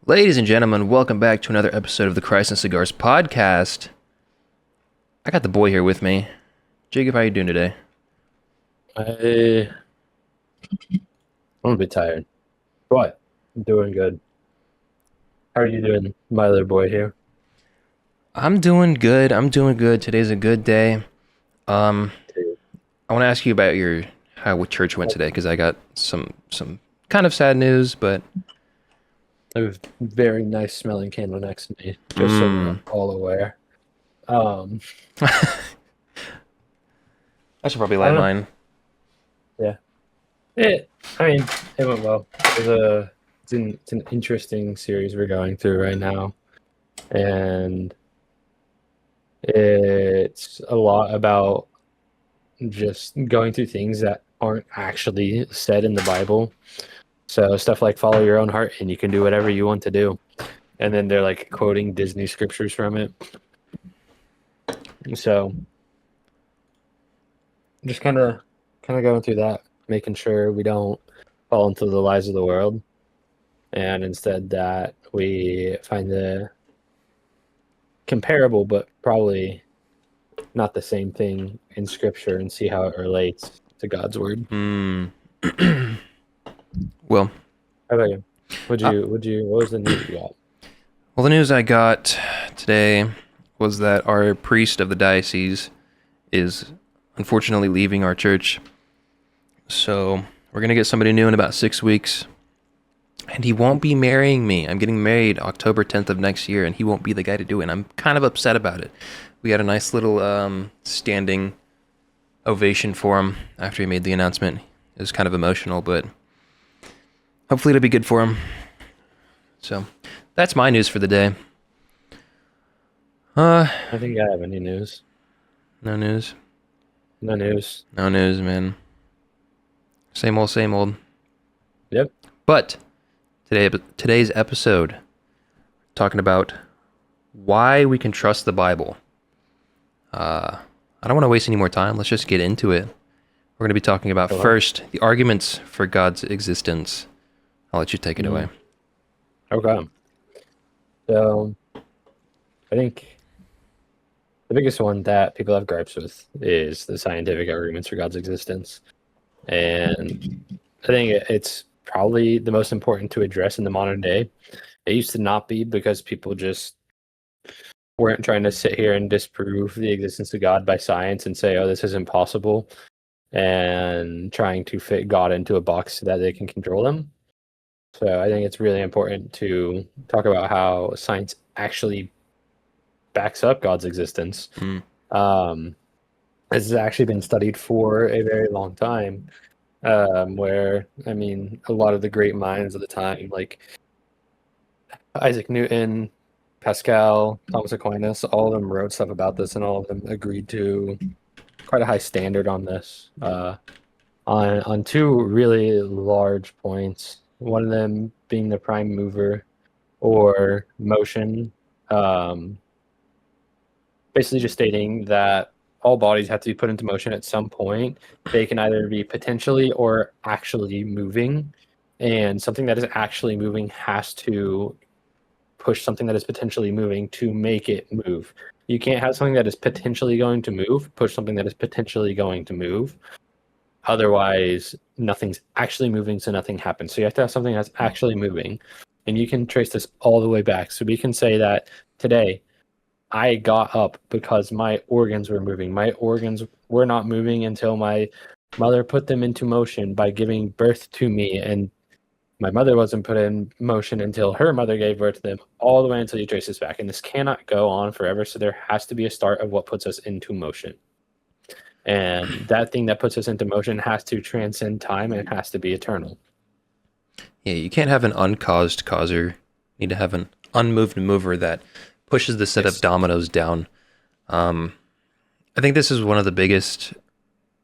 Ladies and gentlemen, welcome back to another episode of the C&C Cigars podcast. I got the boy here with me. Jacob, how you doing today? I'm a bit tired, but I'm doing good. How are you doing, my little boy here? I'm doing good. Today's a good day. Um, I want to ask you about how church went today because I got some kind of sad news, but I have a very nice smelling candle next to me, just so we're mm, all aware. Um, I should probably I light don't know. mine. Yeah, it. I mean, it went well. It's an interesting series we're going through right now, and it's a lot about just going through things that aren't actually said in the Bible. So stuff like follow your own heart and you can do whatever you want to do. And then they're like quoting Disney scriptures from it. So just kind of going through that, making sure we don't fall into the lies of the world, and instead that we find the comparable but probably not the same thing in scripture and see how it relates to God's word. Well, How about you? uh, What was the news you got? well, the news I got today was that our priest of the diocese is unfortunately leaving our church. So we're gonna get somebody new in about 6 weeks. And he won't be marrying me. I'm getting married October 10th of next year, and he won't be the guy to do it. And I'm kind of upset about it. We had a nice little standing ovation for him after he made the announcement. It was kind of emotional, but hopefully it'll be good for him. So that's my news for the day. I think I have any news. No news. No news. No news, man. Same old, same old. Yep. But today's episode, talking about why we can trust the Bible. I don't want to waste any more time. Let's just get into it. We're going to be talking about first the arguments for God's existence. I'll let you take it away. Okay. So I think the biggest one that people have gripes with is the scientific arguments for God's existence. And I think it's probably the most important to address in the modern day. It used to not be because people just weren't trying to sit here and disprove the existence of God by science and say, oh, this is impossible, and trying to fit God into a box so that they can control him. So I think it's really important to talk about how science actually backs up God's existence. This has actually been studied for a very long time, where, I mean, a lot of the great minds of the time, like Isaac Newton, Pascal, Thomas Aquinas, all of them wrote stuff about this, and all of them agreed to quite a high standard on this, on two really large points. One of them being the prime mover or motion, basically just stating that all bodies have to be put into motion at some point. They can either be potentially or actually moving, and something that is actually moving has to push something that is potentially moving to make it move. You can't have something that is potentially going to move push something that is potentially going to move. Otherwise, nothing's actually moving, so nothing happens. So you have to have something that's actually moving. And you can trace this all the way back. So we can say that today, I got up because my organs were moving. My organs were not moving until my mother put them into motion by giving birth to me. And my mother wasn't put in motion until her mother gave birth to them, all the way until you trace this back. And this cannot go on forever. So there has to be a start of what puts us into motion. And that thing that puts us into motion has to transcend time, and it has to be eternal. Yeah, you can't have an uncaused causer. You need to have an unmoved mover that pushes the set of dominoes down. I think this is one of the biggest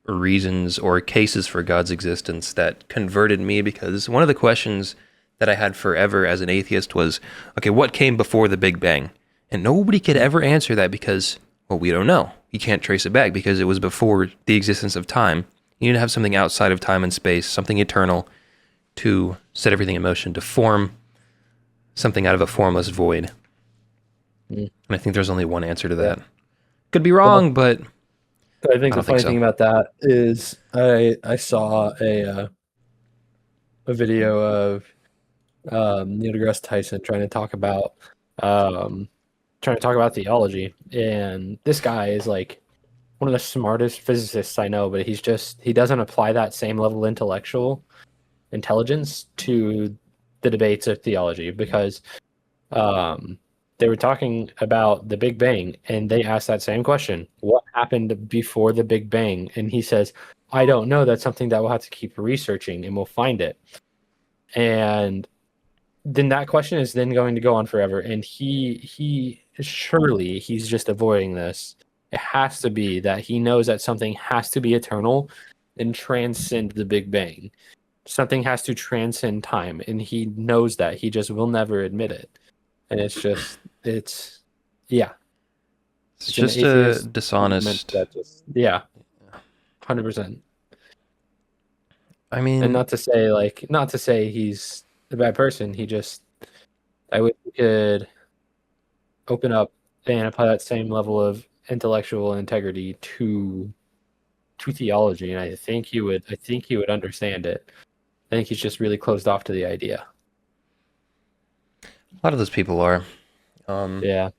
reasons or cases for God's existence that converted me, because one of the questions that I had forever as an atheist was, okay, what came before the Big Bang? And nobody could ever answer that because, well, we don't know. You can't trace it back because it was before the existence of time. You need to have something outside of time and space, something eternal, to set everything in motion, to form something out of a formless void. Mm. And I think there's only one answer to Yeah. that. Could be Well, wrong, but I think I the don't think funny so. thing about that is I saw a video of Neil deGrasse Tyson um, trying to talk about theology, and this guy is like one of the smartest physicists I know, but he doesn't apply that same level of intellectual intelligence to the debates of theology because um, they were talking about the Big Bang, and they asked that same question: what happened before the Big Bang? And he says, I don't know. That's something that we'll have to keep researching, and we'll find it. And then that question is then going to go on forever. And he surely he's just avoiding this. It has to be that he knows that something has to be eternal and transcend the Big Bang. Something has to transcend time, and he knows that. He just will never admit it. And it's yeah, It's it's an just a atheist argument dishonest. that just yeah, 100%. I And mean, not to say he's a bad person. He just I wish we could open up and apply that same level of intellectual integrity to theology, and I think he would understand it. I think he's just really closed off to the idea. a lot of those people are. Um, Yeah.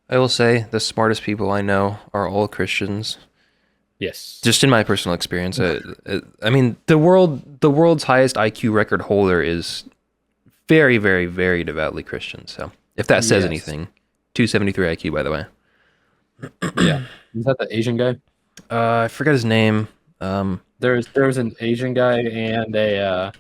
I will say the smartest people I know are all Christians. Yes. Just in my personal experience, I mean, the world's highest IQ record holder is very, very, very devoutly Christian. So, if that says Yes. anything, 273 IQ, by the way. Yeah. Is that the Asian guy? I forget his name. Um, There's an Asian guy and a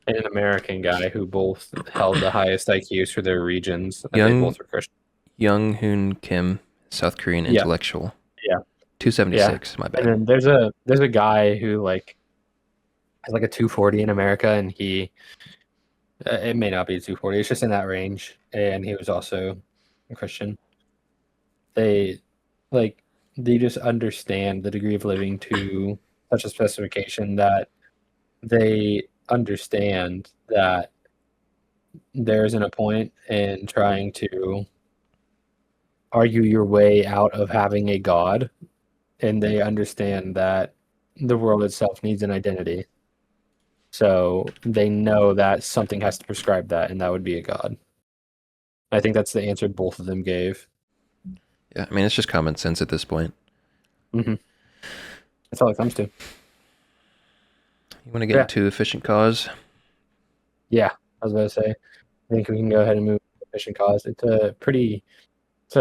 and an American guy who both held the highest IQs for their regions, and they Young both were Christian. Young Hoon Kim, South Korean Yeah. intellectual. Yeah. Yeah. 276. My And bad. then there's a guy who like has like a 240 in America, and he it may not be 240. It's just in that range, and he was also a Christian. They like they just understand the degree of living to such a specification that they understand that there isn't a point in trying to argue your way out of having a god, and they understand that the world itself needs an identity. So they know that something has to prescribe that, and that would be a god. I think that's the answer both of them gave. Yeah, I mean, it's just common sense at this point. Hmm. That's all it comes to. You want to get Yeah, into efficient cause? yeah. I was going to say, I think we can go ahead and move to efficient cause. It's it's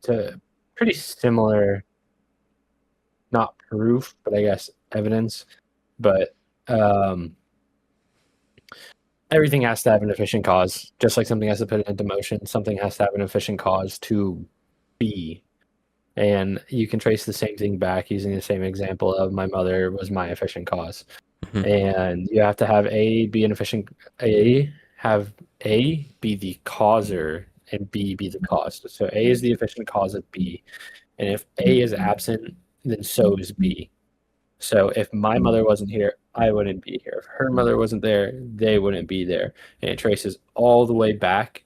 a pretty similar, not proof, but I guess evidence. But um, everything has to have an efficient cause, just like something has to put it into motion. Something has to have an efficient cause to be. And you can trace the same thing back using the same example of my mother was my efficient cause. Hmm. And you have to have A be an efficient A, have A be the causer and B be the cause. So A is the efficient cause of B. And if A is absent, then so is B. So if my mother wasn't here, I wouldn't be here. If her mother wasn't there, they wouldn't be there. And it traces all the way back,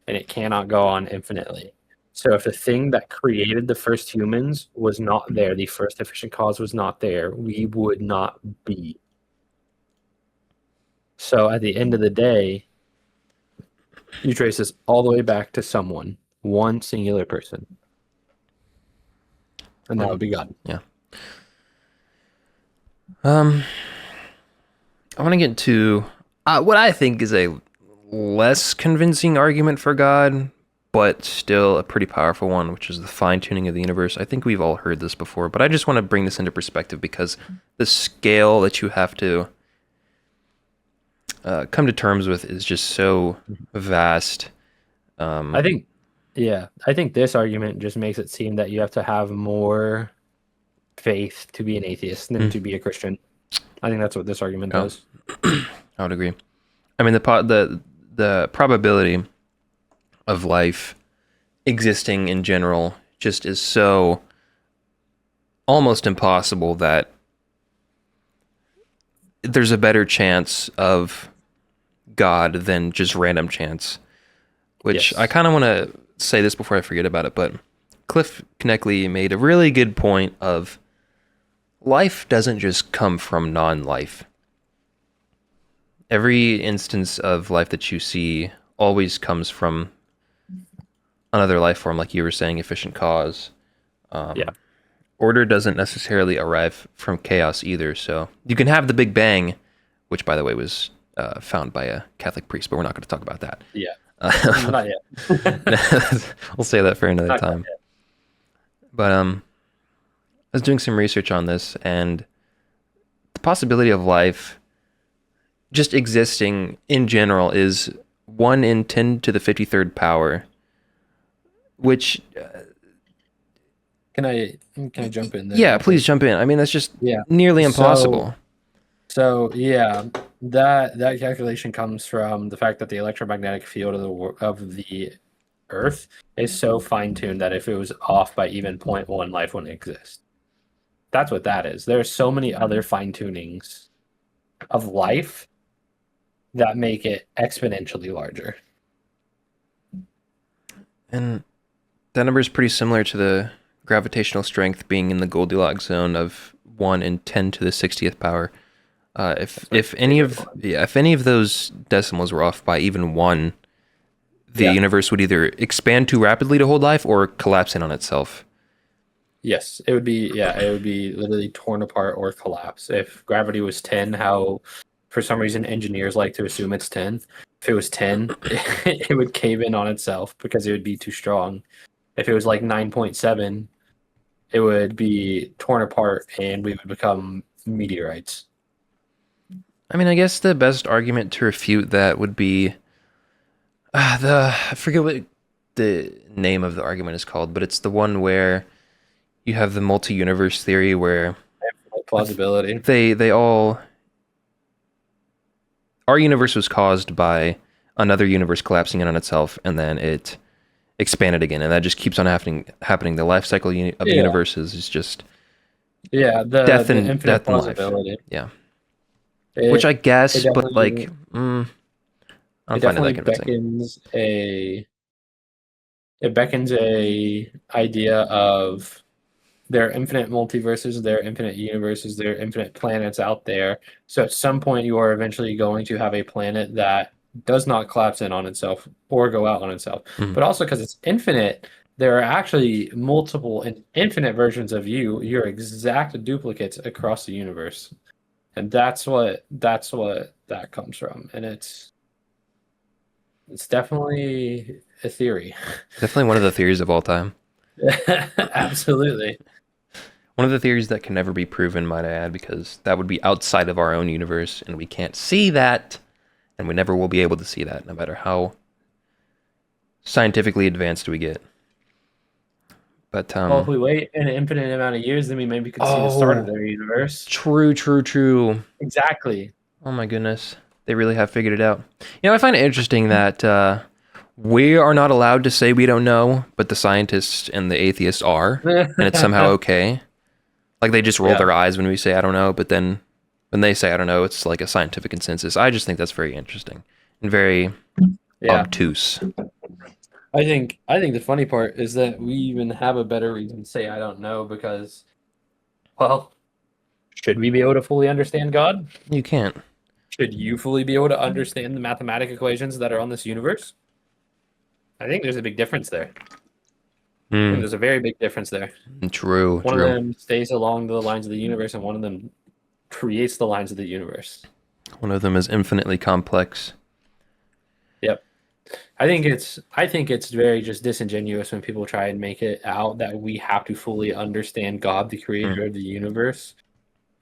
and it cannot go on infinitely. So if the thing that created the first humans was not there, the first efficient cause was not there, we would not be. So at the end of the day, you trace this all the way back to someone, one singular person, and that would be God. Yeah. Um, I want to get to what I think is a less convincing argument for God, but still a pretty powerful one, which is the fine tuning of the universe. I think we've all heard this before, but I just want to bring this into perspective because the scale that you have to come to terms with is just so vast. I think, yeah, I think this argument just makes it seem that you have to have more faith to be an atheist than to be a Christian. I think that's what this argument Oh, does. I would agree. I mean, the probability of life existing in general just is so almost impossible that there's a better chance of God than just random chance. Which I Yes. kind of want to say this before I forget about it, but Cliff Kneckley made a really good point of life doesn't just come from non-life. Every instance of life that you see always comes from another life form, like you were saying, efficient cause. Yeah. Order doesn't necessarily arrive from chaos either. So you can have the Big Bang, which, by the way, was found by a Catholic priest, but we're not going to talk about that. Yeah. Not yet. We'll say that for another Not quite time. yet. But I was doing some research on this, and the possibility of life just existing in general is 1 in 10 to the 53rd power, which, Can I jump in there yeah, real quick? please jump in. I mean, that's just Yeah. nearly So impossible. so yeah, that calculation comes from the fact that the electromagnetic field of the Earth is so fine-tuned that if it was off by even zero point 0.1, life wouldn't exist. That's what that is. There are so many other fine-tunings of life that make it exponentially larger. And that number is pretty similar to the gravitational strength being in the Goldilocks zone of 1 in 10 to the 60th power. If That's my any favorite of one. yeah, if any of those decimals were off by even 1, the Yeah. universe would either expand too rapidly to hold life or collapse in on itself. Yes, it would be, yeah, it would be literally torn apart or collapse. If gravity was 10, how for some reason engineers like to assume it's 10. If it was 10, it would cave in on itself because it would be too strong. If it was like 9.7, it would be torn apart and we would become meteorites. I mean, I guess the best argument to refute that would be I forget what the name of the argument is called, but it's the one where you have the multi-universe theory where Like plausibility. they all our universe was caused by another universe collapsing in on itself, and then it expanded again, and that just keeps on happening. The life cycle of Yeah. universes is just Yeah, the infinite death and life. plausibility. Yeah, which I It it guess, but definitely like, I don't it find it that definitely convincing. beckons a idea of there are infinite multiverses, there are infinite universes, there are infinite planets out there. So at some point, you are eventually going to have a planet that does not collapse in on itself or go out on itself. Mhm. But also because it's infinite, there are actually multiple and infinite versions of you, your exact duplicates across the universe. And that's what that comes from. And it's definitely a theory. Definitely one of the theories of all time. Absolutely. One of the theories that can never be proven, might I add, because that would be outside of our own universe, and we can't see that, and we never will be able to see that, no matter how scientifically advanced we get. But Well, if we wait an infinite amount of years, then we maybe could see the start of oh, their universe. true. Exactly. Oh my goodness, they really have figured it out. You know, I find it interesting that we are not allowed to say we don't know, but the scientists and the atheists are, and it's somehow okay. Like they just roll Yeah. their eyes when we say I don't know, but then when they say I don't know, it's like a scientific consensus. I just think that's very interesting and very Yeah. obtuse. I think the funny part is that we even have a better reason to say I don't know because, well, should we be able to fully understand God? You can't. Should you fully be able to understand the mathematic equations that are on this universe? I think there's a big difference there. I think Mm, there's a very big difference there. One of true. them stays along the lines of the universe, and one of them creates the lines of the universe. One of them is infinitely complex. Yep. I think it's very just disingenuous when people try and make it out that we have to fully understand God, the Mm, creator of the universe,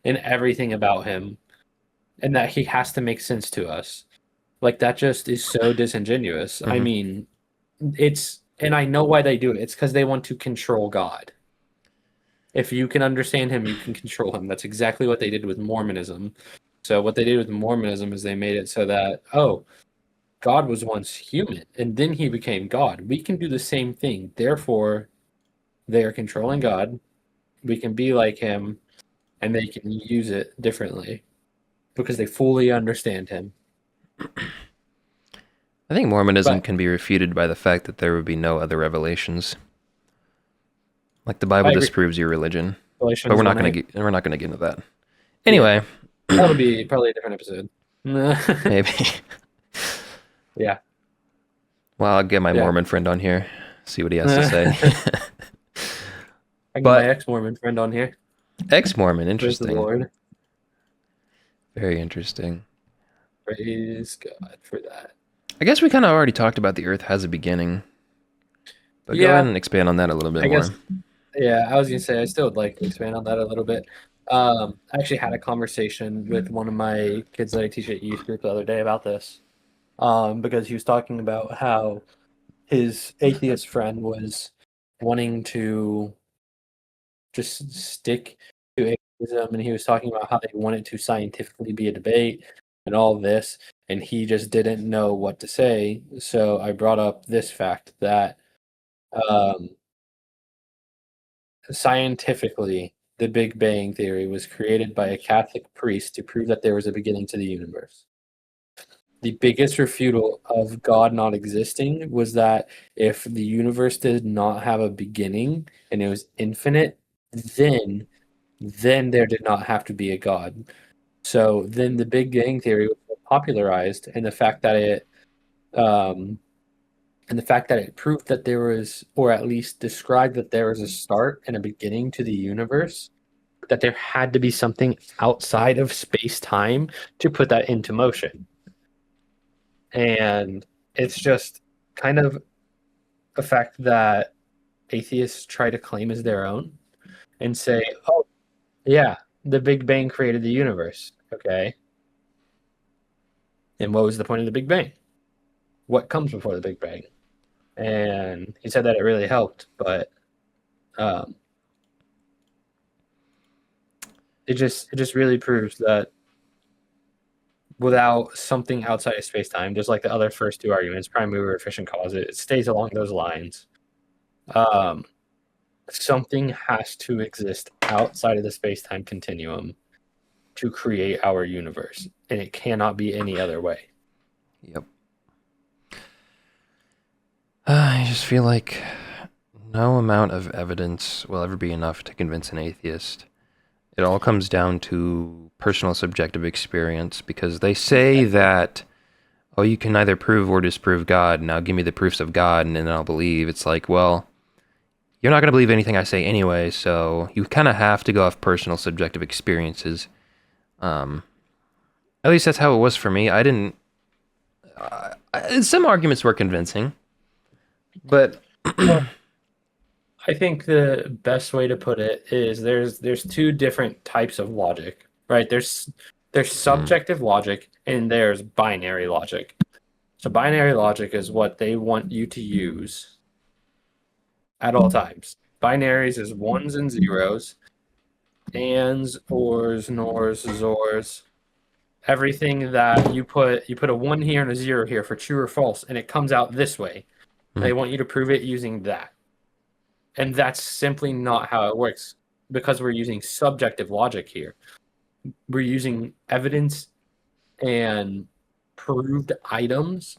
and everything about him, and that he has to make sense to us. Like that just is so disingenuous. I hmm mean, and I know why they do it. It's because they want to control God. If you can understand him, you can control him. That's exactly what they did with Mormonism. So what they did with Mormonism is they made it so that, oh, God was once human and then he became God. We can do the same thing. Therefore, they are controlling God. We can be like him and they can use it differently because they fully understand him. I think Mormonism But can be refuted by the fact that there would be no other revelations. Like the Bible I agree. disproves your religion, but Galatians 1:8. we're not gonna get into that. Yeah, Anyway, that'll be probably a different episode. maybe. Yeah, Well, I'll get my yeah. Mormon friend on here, see what he has to say. I can get my But ex-Mormon friend on here. ex-Mormon, Praise the interesting, Lord. very interesting. Praise God for that. I guess we kind of already talked about the Earth has a beginning, but go ahead Yeah, and expand on that a little bit I guess. more. Yeah, I was gonna say I still would like to expand on that a little bit. I actually had a conversation with one of my kids that I teach at youth group the other day about this. Because he was talking about how his atheist friend was wanting to just stick to atheism, and he was talking about how they wanted to scientifically be a debate and all this, and he just didn't know what to say. So I brought up this fact that um, scientifically, the Big Bang Theory was created by a Catholic priest to prove that there was a beginning to the universe. The biggest refutal of God not existing was that if the universe did not have a beginning and it was infinite, then there did not have to be a God. So then the Big Bang Theory was popularized, um, and the fact that it proved that there was, or at least described that there was a start and a beginning to the universe, that there had to be something outside of space time to put that into motion. And it's just kind of a fact that atheists try to claim as their own and say, oh, yeah, the Big Bang created the universe. Okay. And what was the point of the Big Bang? What comes before the Big Bang? And he said that it really helped, but um, it just really proves that without something outside of space time, just like the other first two arguments, prime mover, efficient cause, it stays along those lines. Um, Something has to exist outside of the space time continuum to create our universe, and it cannot be any other way. Yep. I just feel like no amount of evidence will ever be enough to convince an atheist. It all comes down to personal subjective experience because they say that, oh, you can neither prove or disprove God. Now give me the proofs of God and then I'll believe. It's like, well, you're not going to believe anything I say anyway, so you kind of have to go off personal subjective experiences. Um, at least that's how it was for me. I didn't. Some arguments were convincing, but Well, I think the best way to put it is there's two different types of logic, right? There's subjective logic and there's binary logic. So binary logic is what they want you to use at all times. Binaries is ones and zeros, ands, ors, nors, zors. Everything that you put a one here and a zero here for true or false, and it comes out this way. They want you to prove it using that. And that's simply not how it works because we're using subjective logic here. We're using evidence and proved items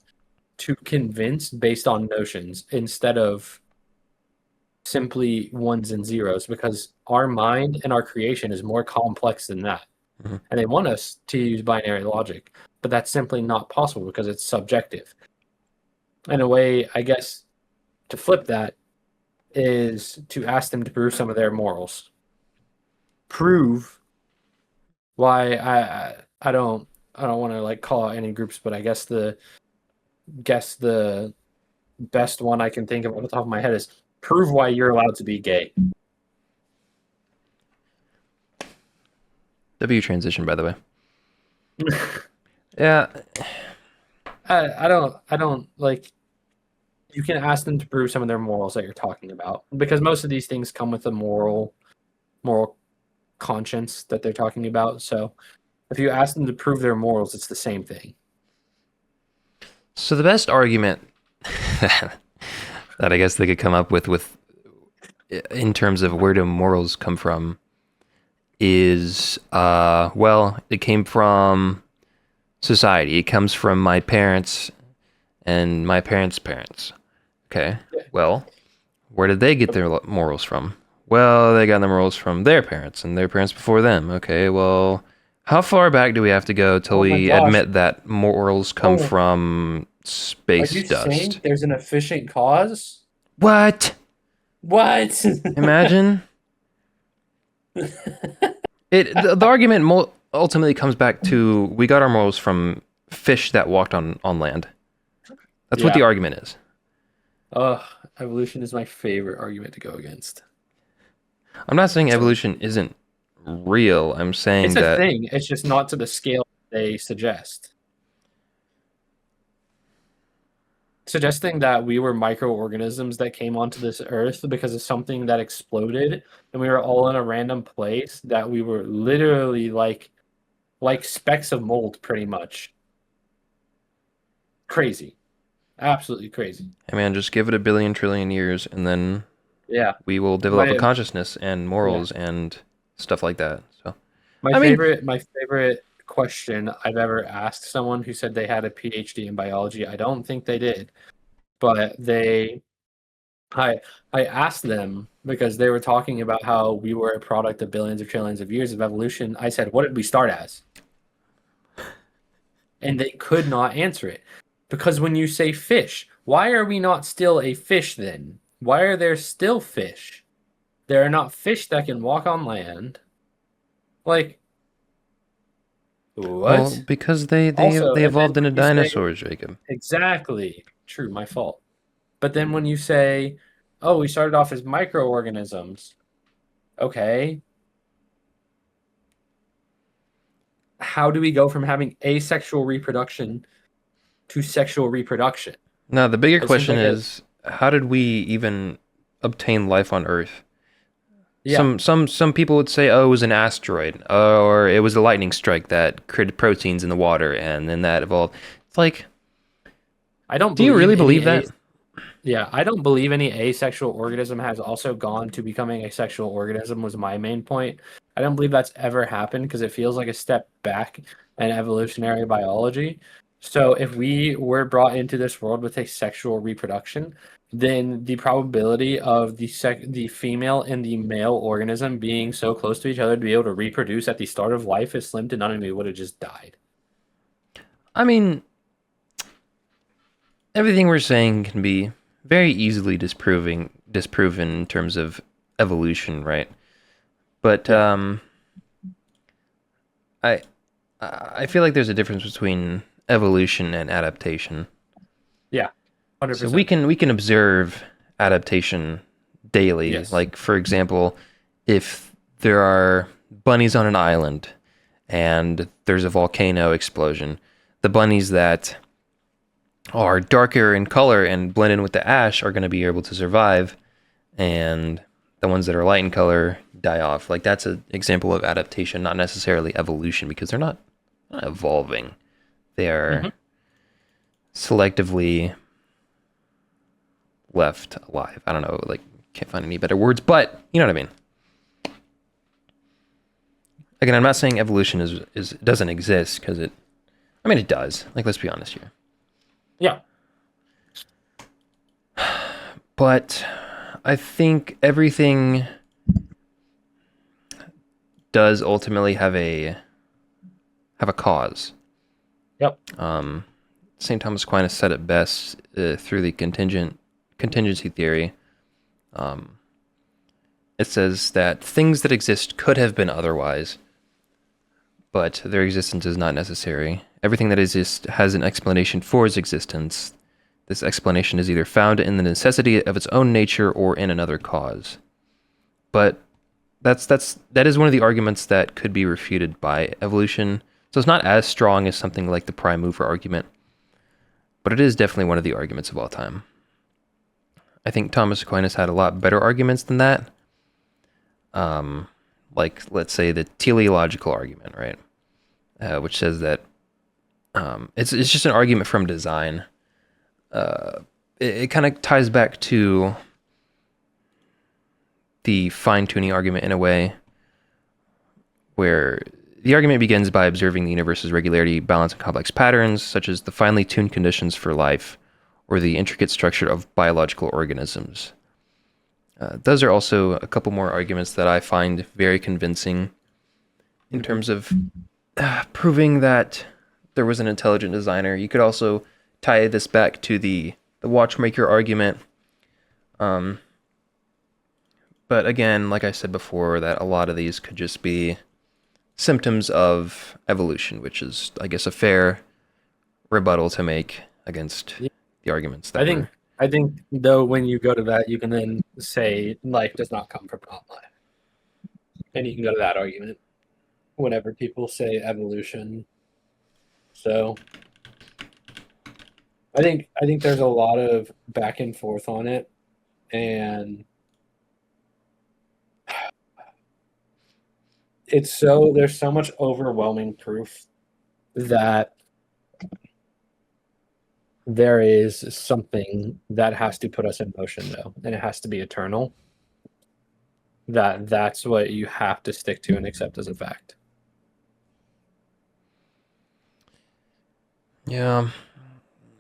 to convince based on notions instead of simply ones and zeros because our mind and our creation is more complex than that. Mhm. And they want us to use binary logic, but that's simply not possible because it's subjective. In a way, I guess, to flip that is to ask them to prove some of their morals. Prove why I don't want to like call out any groups, but I guess the best one I can think of off the top of my head is prove why you're allowed to be gay. W transition, by the way. Yeah, I don't like you can ask them to prove some of their morals that you're talking about because most of these things come with a moral conscience that they're talking about. So if you ask them to prove their morals, it's the same thing. so the best argument that I guess they could come up with in terms of where do morals come from is well, it came from society. It comes from my parents and my parents' parents. Okay, Yeah. well, where did they get their morals from? Well, they got the morals from their parents and their parents before them. Okay, well, how far back do we have to go till Oh my we gosh. admit that morals come Oh, from are space you saying dust? there's an efficient cause? What? What? Imagine it. The argument ultimately comes back to we got our morals from fish that walked on land. That's what the Yeah. argument is. Ugh, evolution is my favorite argument to go against. I'm not saying So evolution isn't real. I'm it's saying a that thing. It's just not to the scale they suggest. Suggesting that we were microorganisms that came onto this earth because of something that exploded and we were all in a random place, that we were literally like specks of mold pretty much. Crazy. Absolutely crazy. hey man, just give it a billion trillion years, and then Yeah. we will develop a My consciousness and yeah. morals and stuff like that. So, My I mean, favorite my favorite question I've ever asked someone who said they had a PhD in biology. I don't think they did, but I I asked them because they were talking about how we were a product of billions or trillions of years of evolution. I said, "What did we start as?" And they could not answer it. Because when you say fish, why are we not still a fish then? Why are there still fish? There are not fish that can walk on land. Like, well, what? because they Also, they and then evolved when into you say dinosaurs, Jacob. exactly, true, my fault. But then when you say, oh, we started off as microorganisms, okay, how do we go from having asexual reproduction to sexual reproduction? Now, the bigger It seems question like a is, how did we even obtain life on Earth? yeah. Some people would say, oh, it was an asteroid, or it was a lightning strike that created proteins in the water, and then that evolved. It's like, I don't do you believe really any believe that? yeah, I don't believe any asexual organism has also gone to becoming a sexual organism was my main point. I don't believe that's ever happened because it feels like a step back in evolutionary biology. So if we were brought into this world with a sexual reproduction, then the probability of the female and the male organism being so close to each other to be able to reproduce at the start of life is slim to none, and we would have just died. I mean, everything we're saying can be very easily disproven in terms of evolution, right? But Yeah. I I feel like there's a difference between evolution and adaptation. Yeah. So 100%. we can observe adaptation daily. Yes. Like for example, if there are bunnies on an island and there's a volcano explosion, the bunnies that are darker in color and blend in with the ash are going to be able to survive, and the ones that are light in color die off. Like that's an example of adaptation, not necessarily evolution, because they're not evolving. They are Hmm. selectively left alive. I don't know, like can't find any better words, but you know what I mean. Again, I'm not saying evolution is doesn't exist because it. I mean, it does. Like, let's be honest here. Yeah. But I think everything does ultimately have a cause. Yep. St. Thomas Aquinas said it best through the contingency theory. Um, it says that things that exist could have been otherwise, but their existence is not necessary. Everything that exists has an explanation for its existence. This explanation is either found in the necessity of its own nature or in another cause. But that is one of the arguments that could be refuted by evolution. So it's not as strong as something like the prime mover argument, but it is definitely one of the arguments of all time. I think Thomas Aquinas had a lot better arguments than that. Like let's say the teleological argument, right? Which says that it's just an argument from design. It kind of ties back to the fine tuning argument in a way, where the argument begins by observing the universe's regularity, balance, and complex patterns, such as the finely tuned conditions for life, or the intricate structure of biological organisms. Those are also a couple more arguments that I find very convincing in terms of proving that there was an intelligent designer. You could also tie this back to the watchmaker argument. But again, like I said before, that a lot of these could just be symptoms of evolution, which is, I guess, a fair rebuttal to make against the arguments that I think were. I think though when you go to that, you can then say life does not come from non-life, and you can go to that argument whenever people say evolution. So I think there's a lot of back and forth on it, and there's so much overwhelming proof that there is something that has to put us in motion though, and it has to be eternal. That's what you have to stick to and accept as a fact. Yeah,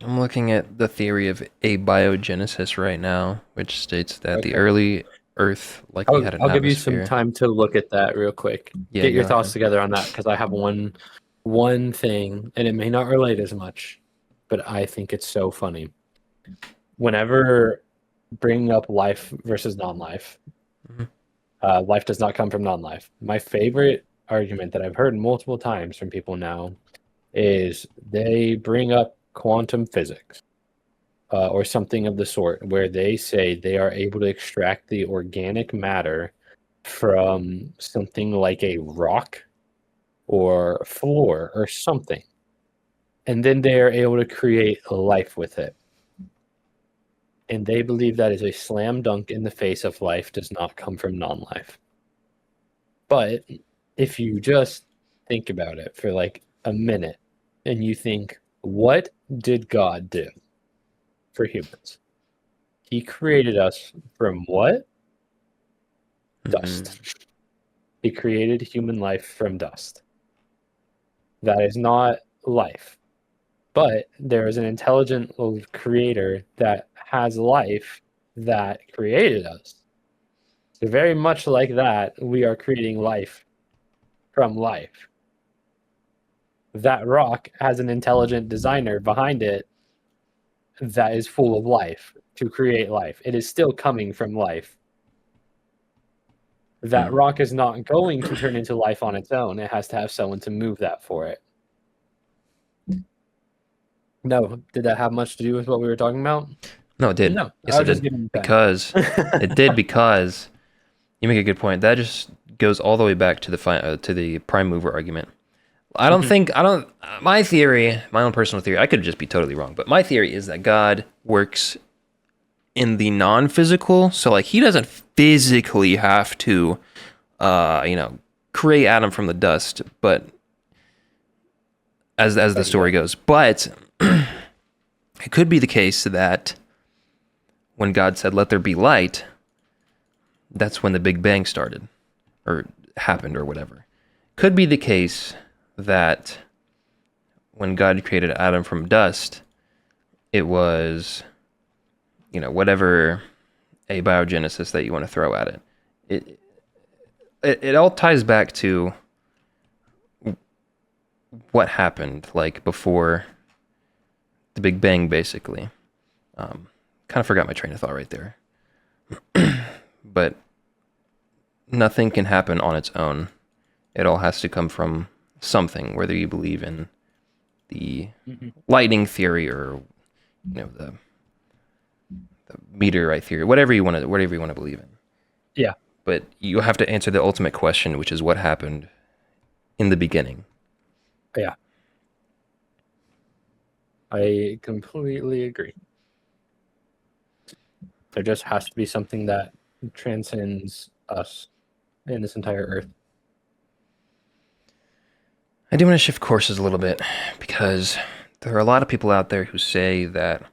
I'm looking at the theory of abiogenesis right now, which states that the Okay. early Earth likely had an I'll give you some atmosphere. time to look at that real quick. Yeah, Get your go thoughts ahead. together on that because I have one thing, and it may not relate as much, but I think it's so funny. Whenever bringing up life versus non-life, Mhm. life does not come from non-life. My favorite argument that I've heard multiple times from people now is they bring up quantum physics or something of the sort, where they say they are able to extract the organic matter from something like a rock or floor or something, and then they are able to create life with it. And they believe that is a slam dunk in the face of life does not come from non-life. But if you just think about it for like a minute and you think, what did God do for humans? He created us from what? Dust. He created human life from dust. That is not life. But there is an intelligent creator that has life that created us. So very much like that, we are creating life from life. That rock has an intelligent designer behind it that is full of life to create life. It is still coming from life. That rock is not going to turn into life on its own. It has to have someone to move that for it. No, did that have much to do with what we were talking about? No, it did. No, Yes, I it was just did. giving you time. Because it did. Because you make a good point. That just goes all the way back to the prime mover argument. I don't think I don't. My theory, my own personal theory, I could just be totally wrong, but my theory is that God works in the non-physical. So like he doesn't physically have to, create Adam from the dust, but as the story goes, but it could be the case that when God said, "Let there be light," that's when the Big Bang started or happened or whatever. Could be the case that when God created Adam from dust, it was, whatever abiogenesis that you want to throw at it. It all ties back to what happened like before the Big Bang, basically. Kind of forgot my train of thought right there. But nothing can happen on its own. It all has to come from something, whether you believe in the lightning theory or the meteorite theory, whatever you want to believe in. Yeah. But you have to answer the ultimate question, which is what happened in the beginning. Yeah. I completely agree. There just has to be something that transcends us and this entire earth. I do want to shift courses a little bit because there are a lot of people out there who say that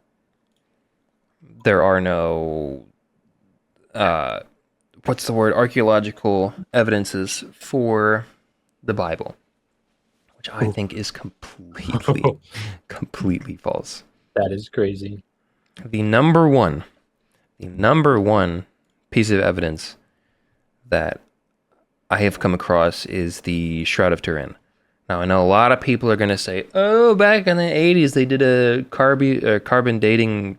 there are no what's the word, archaeological evidences for the Bible, which I think is completely false. That is crazy. The number one piece of evidence that I have come across is the Shroud of Turin. Now, I know a lot of people are going to say, oh, back in the 80s, they did a carbon dating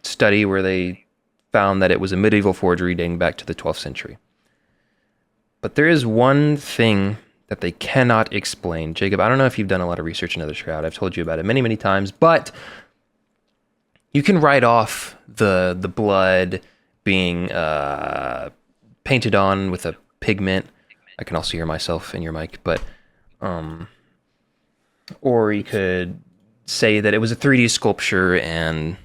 study where they found that it was a medieval forgery dating back to the 12th century. But there is one thing that they cannot explain. Jacob, I don't know if you've done a lot of research into the Shroud. I've told you about it many, many times, but you can write off the blood being painted on with a pigment. I can also hear myself in your mic, but or you could say that it was a 3D sculpture and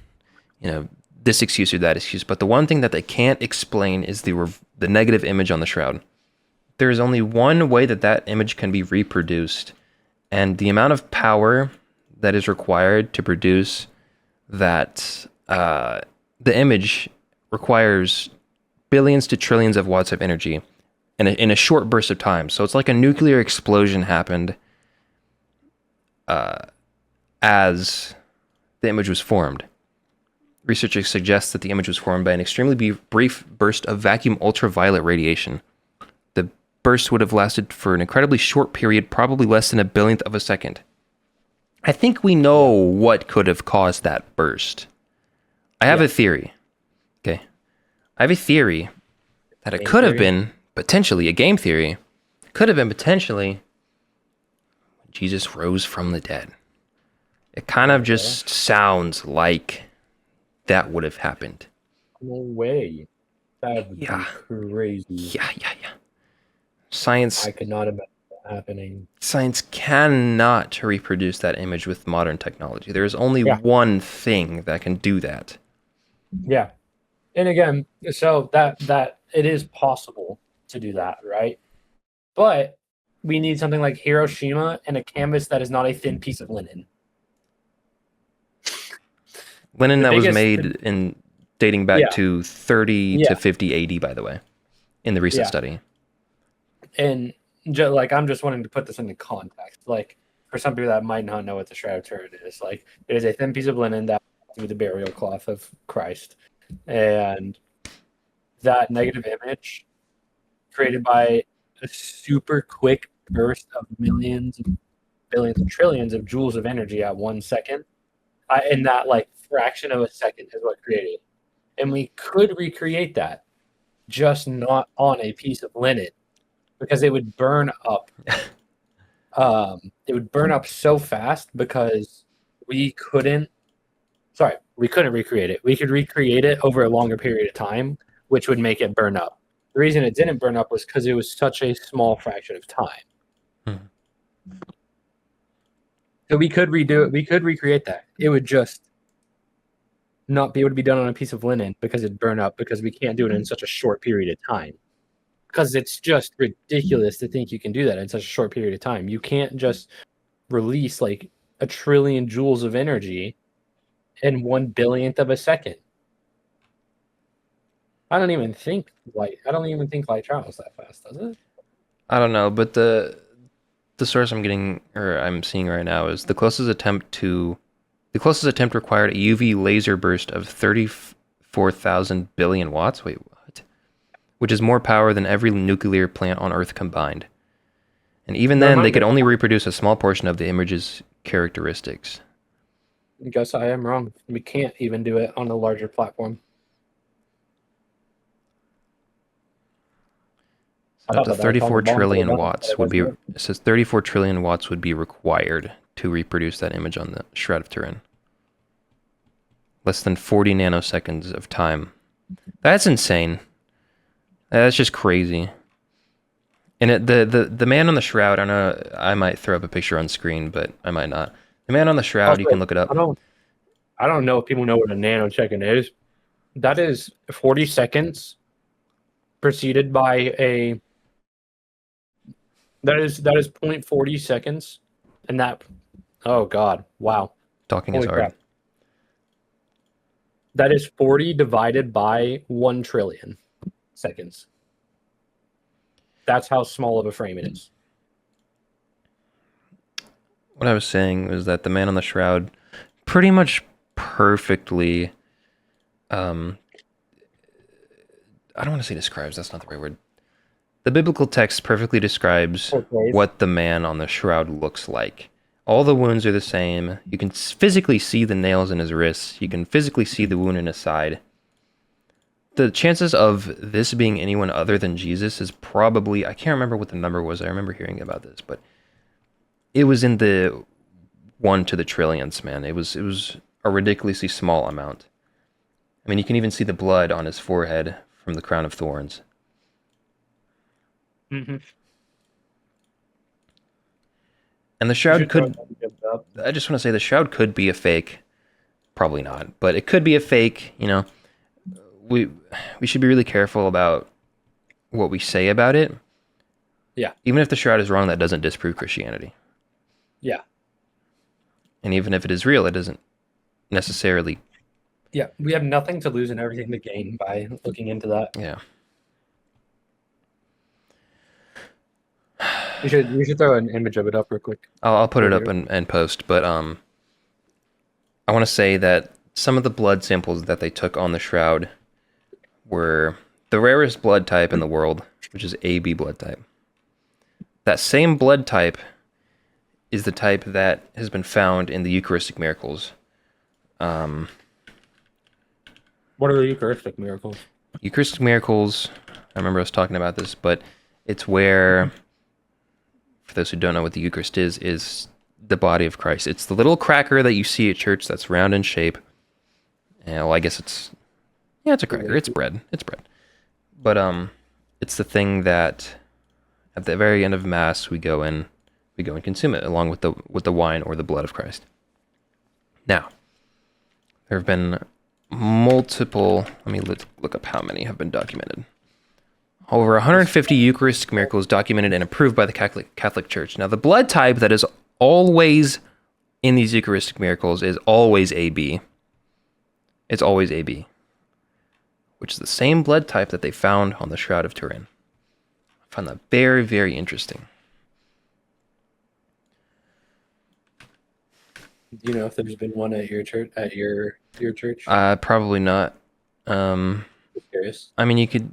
this excuse or that excuse. But the one thing that they can't explain is the negative image on the Shroud. There is only one way that image can be reproduced, and the amount of power that is required to produce that the image requires billions to trillions of watts of energy in a short burst of time. So it's like a nuclear explosion happened as the image was formed. Researchers suggest that the image was formed by an extremely brief burst of vacuum ultraviolet radiation. The burst would have lasted for an incredibly short period, probably less than a billionth of a second. I think we know what could have caused that burst. I have a theory. Okay. I have a theory that it could have been potentially a game theory. Could have been potentially Jesus rose from the dead. It kind of just sounds like that would have happened. No way. That would be crazy. Yeah. Science. I could not imagine that happening. Science cannot reproduce that image with modern technology. There is only one thing that can do that. Yeah. And again, so that it is possible to do that, right? But we need something like Hiroshima and a canvas that is not a thin piece of linen. Linen that was made in dating back to 30 to 50 AD, by the way, in the recent study. And I'm just wanting to put this into context. Like, for some people that might not know what the Shroud of Turin is, like, it is a thin piece of linen that through the burial cloth of Christ. And that negative image created by a super quick burst of millions, billions, and trillions of joules of energy at 1 second. In that fraction of a second is what created. And we could recreate that, just not on a piece of linen, because it would burn up. It would burn up so fast because we couldn't recreate it. We could recreate it over a longer period of time, which would make it burn up. The reason it didn't burn up was because it was such a small fraction of time. So we could redo it. We could recreate that. It would just not be able to be done on a piece of linen because it'd burn up, because we can't do it in such a short period of time. Because it's just ridiculous to think you can do that in such a short period of time. You can't just release like 1 trillion joules of energy in 1 billionth of a second. I don't even think light travels that fast, does it? I don't know, but the source I'm seeing right now is the closest attempt required a UV laser burst of 34,000 billion watts. Wait, what? Which is more power than every nuclear plant on Earth combined. And even then, they could only reproduce a small portion of the image's characteristics. I guess I am wrong. We can't even do it on a larger platform. Up to 34 trillion watts would be. It says 34 trillion watts would be required to reproduce that image on the Shroud of Turin. Less than 40 nanoseconds of time. That's insane. That's just crazy. And the man on the Shroud, I know I might throw up a picture on screen, but I might not. The man on the Shroud, you can look it up. I don't know if people know what a nanosecond is. That is 40 seconds preceded by a. That is 0.40 seconds, and that. Oh God! Wow. Talking is hard. Crap. That is 40 divided by 1 trillion seconds. That's how small of a frame it is. What I was saying was that the man on the Shroud pretty much perfectly um, I don't want to say describes. That's not the right word. The biblical text perfectly describes Portrays. what the man on the shroud looks like. All the wounds are the same. You can physically see the nails in his wrists. You can physically see the wound in his side. The chances of this being anyone other than Jesus is probably, I can't remember what the number was. I remember hearing about this, but it was in the 1 to the trillions, man. It was a ridiculously small amount. I mean, you can even see the blood on his forehead from the crown of thorns. Mm-hmm. And the You shroud should throw could, it up. I just want to say the shroud could be a fake. Probably not, but it could be a fake. We we should be really careful about what we say about it. Yeah. Even if the shroud is wrong, that doesn't disprove Christianity. Yeah. And even if it is real, it doesn't necessarily. Yeah. We have nothing to lose and everything to gain by looking into that. Yeah. You should throw an image of it up real quick. I'll put Or it up video. and post, but I want to say that some of the blood samples that they took on the shroud were the rarest blood type in the world, which is AB blood type. That same blood type is the type that has been found in the Eucharistic miracles. What are the Eucharistic miracles? Eucharistic miracles, I remember us talking about this, but it's where, for those who don't know what the Eucharist is the body of Christ. It's the little cracker that you see at church that's round in shape. And, well, I guess it's a cracker. It's bread. It's bread. But it's the thing that at the very end of Mass we go and consume it along with the wine or the blood of Christ. Now, there have been multiple. Let's look up how many have been documented. Over 150 Eucharistic miracles documented and approved by the Catholic Church. Now, the blood type that is always in these Eucharistic miracles is always AB. It's always AB, which is the same blood type that they found on the Shroud of Turin. I find that very, very interesting. Do you know if there's been one at your church? At your church? Probably not. Just curious. I mean, you could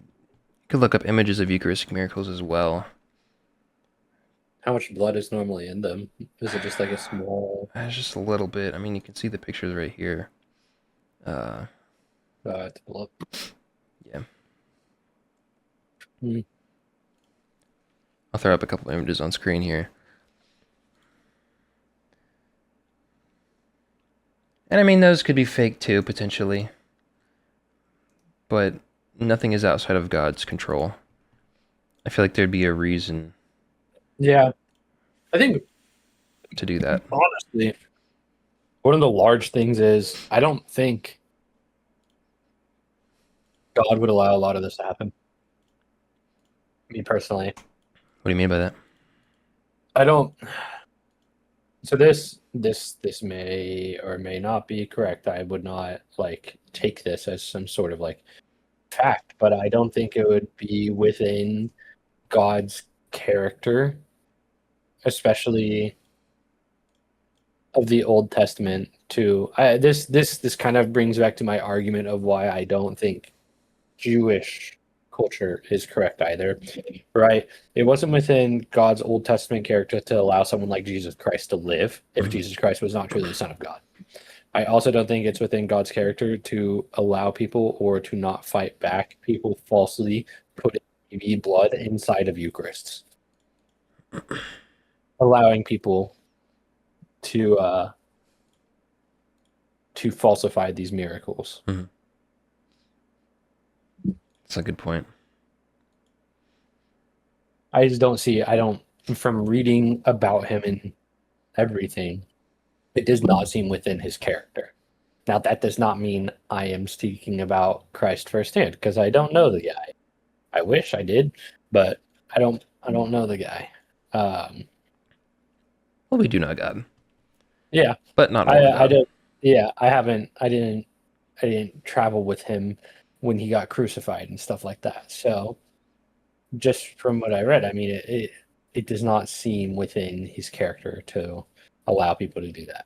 look up images of Eucharistic miracles as well. How much blood is normally in them? Is it just like a small? Just a little bit. I mean, you can see the pictures right here. To pull up. Yeah. Hmm. I'll throw up a couple images on screen here. And I mean, those could be fake too, potentially. But nothing is outside of God's control. I feel like there'd be a reason Yeah, I think to do that. honestly, one of the large things is I don't think God would allow a lot of this to happen. Me personally, What do you mean by that? I don't. So this may or may not be correct. I would not like take this as some sort of like fact, but I don't think it would be within God's character, especially of the Old Testament. To this kind of brings back to my argument of why I don't think Jewish culture is correct either, right? It wasn't within God's Old Testament character to allow someone like Jesus Christ to live if Jesus Christ was not truly the Son of God. I also don't think it's within God's character to allow people or to not fight back people falsely putting baby blood inside of Eucharists, allowing people to falsify these miracles. Mm-hmm. That's a good point. I just don't see. I don't. From reading about him and everything, it does not seem within his character. Now, that does not mean I am speaking about Christ firsthand because I don't know the guy. I wish I did, but I don't know the guy. Well, we do know God. Yeah, But not all of God. I don't. Yeah, I haven't. I didn't travel with him when he got crucified and stuff like that. So, just from what I read, I mean, it does not seem within his character to allow people to do that.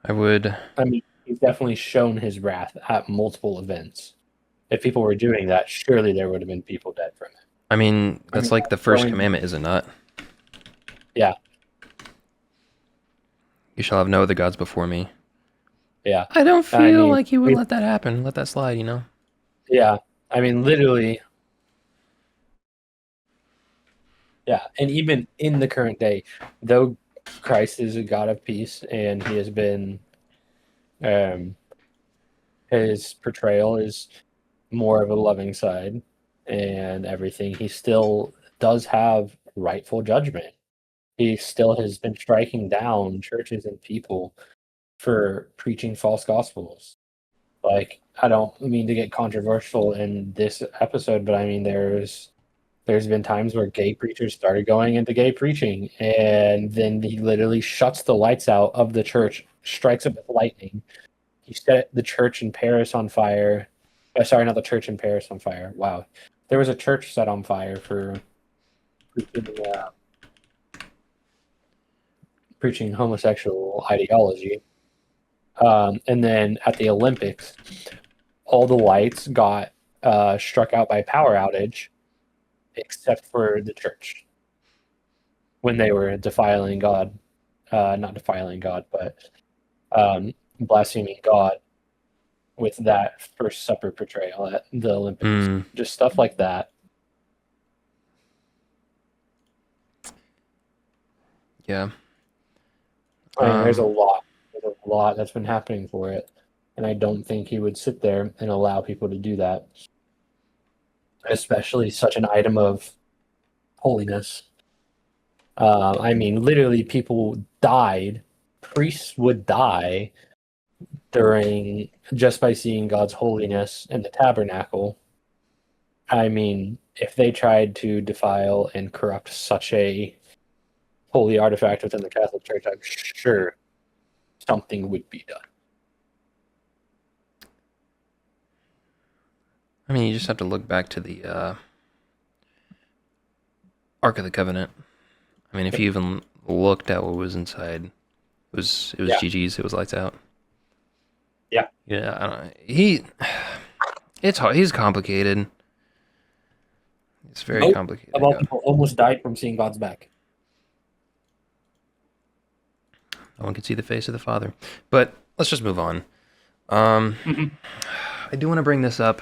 I would. I mean, he's definitely shown his wrath at multiple events. If people were doing that, surely there would have been people dead from it. I mean, I that's mean, like the first throwing, commandment, is it not? yeah, You shall have no other gods before me. yeah. I don't I feel mean, like you would let that happen. Let that slide, you know? yeah. I mean, literally, yeah. And even in the current day, though Christ is a God of peace, and he has been, um, his portrayal is more of a loving side and everything, he still does have rightful judgment. He still has been striking down churches and people for preaching false gospels. Like, I don't mean to get controversial in this episode, but I mean there's been times where gay preachers started going into gay preaching, and then he literally shuts the lights out of the church, strikes it with lightning. He set the church in Paris on fire. Sorry, not the church in Paris on fire. Wow, there was a church set on fire for preaching, preaching homosexual ideology. And then at the Olympics, all the lights got struck out by power outage, except for the church when they were defiling God, not defiling God, but blaspheming God with that First Supper portrayal at the Olympics. Mm, Just stuff like that. yeah. I mean, there's a Um, lot. There's a lot that's been happening for it. And I don't think he would sit there and allow people to do that, especially such an item of holiness. I mean, literally, people died. Priests would die during just by seeing God's holiness in the tabernacle. I mean, if they tried to defile and corrupt such a holy artifact within the Catholic Church, I'm sure something would be done. I mean, you just have to look back to the Ark of the Covenant. I mean, if you even looked at what was inside, it was Yeah, GG's. It was lights out. yeah. Yeah, I don't, it's hard. He's complicated. It's very Most of complicated. all, Yeah. people almost died from seeing God's back. No one can see the face of the Father. But let's just move on. Um, Mm-hmm. I do want to bring this up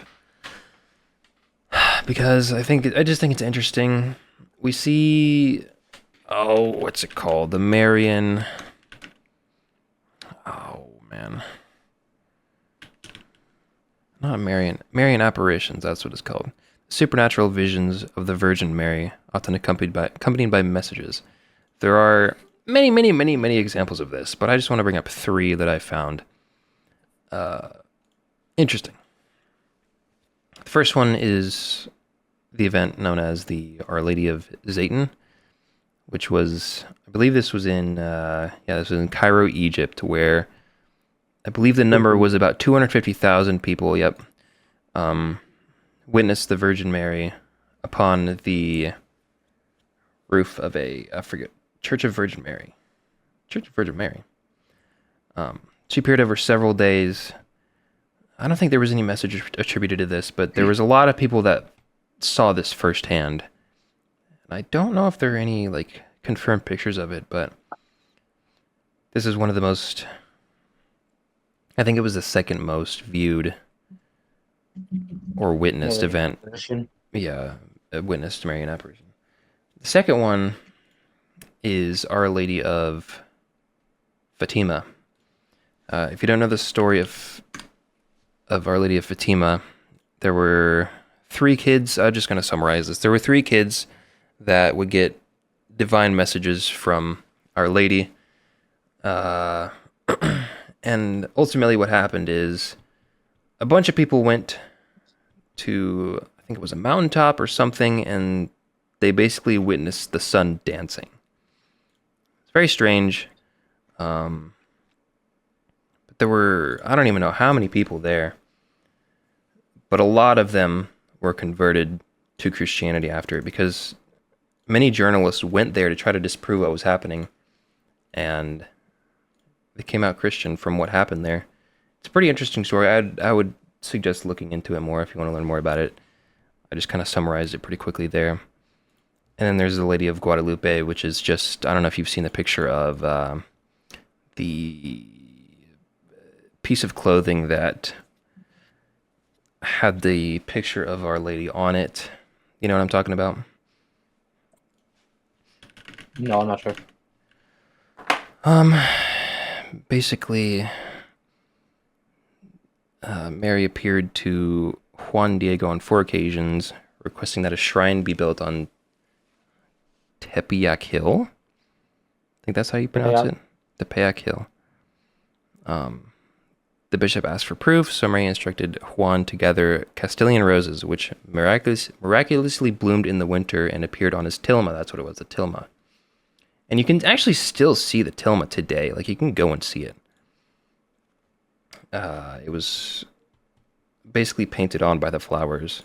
because I just think it's interesting. We see, oh, what's it called? The Marian. Oh man, not Marian apparitions. That's what it's called. Supernatural visions of the Virgin Mary, often accompanied by messages. There are many, many, many, many examples of this, but I just want to bring up three that I found interesting. The first one is the event known as the Our Lady of Zayton, which was, I believe this was in, this was in Cairo, Egypt, where I believe the number was about 250,000 people, witnessed the Virgin Mary upon the roof of I forget, Church of Virgin Mary. Church of Virgin Mary. She appeared over several days. I don't think there was any message attributed to this, but there was a lot of people that saw this firsthand. And I don't know if there are any like confirmed pictures of it, but this is one of the most. I think it was the second most viewed or witnessed event. Yeah, a witnessed Marian apparition. The second one is Our Lady of Fatima. If you don't know the story of Our Lady of Fatima, there were three kids. I'm just going to summarize this. There were three kids that would get divine messages from Our Lady. And ultimately what happened is a bunch of people went to, I think it was a mountaintop or something, and they basically witnessed the sun dancing. It's very strange. But there were, I don't even know how many people there, but a lot of them were converted to Christianity after it because many journalists went there to try to disprove what was happening, and they came out Christian from what happened there. It's a pretty interesting story. I would suggest looking into it more if you want to learn more about it. I just kind of summarized it pretty quickly there. And then there's the Lady of Guadalupe, which is just, I don't know if you've seen the picture of the piece of clothing that had the picture of Our Lady on it. You know what I'm talking about? No, I'm not sure. Um, Basically, Mary appeared to Juan Diego on 4 occasions, requesting that a shrine be built on Tepeyac Hill. I think that's how you pronounce it. Tepeyac Hill. The bishop asked for proof, so Mary instructed Juan to gather Castilian roses, which miraculously bloomed in the winter and appeared on his tilma. That's what it was, a tilma. And you can actually still see the tilma today. Like, you can go and see it. It was basically painted on by the flowers.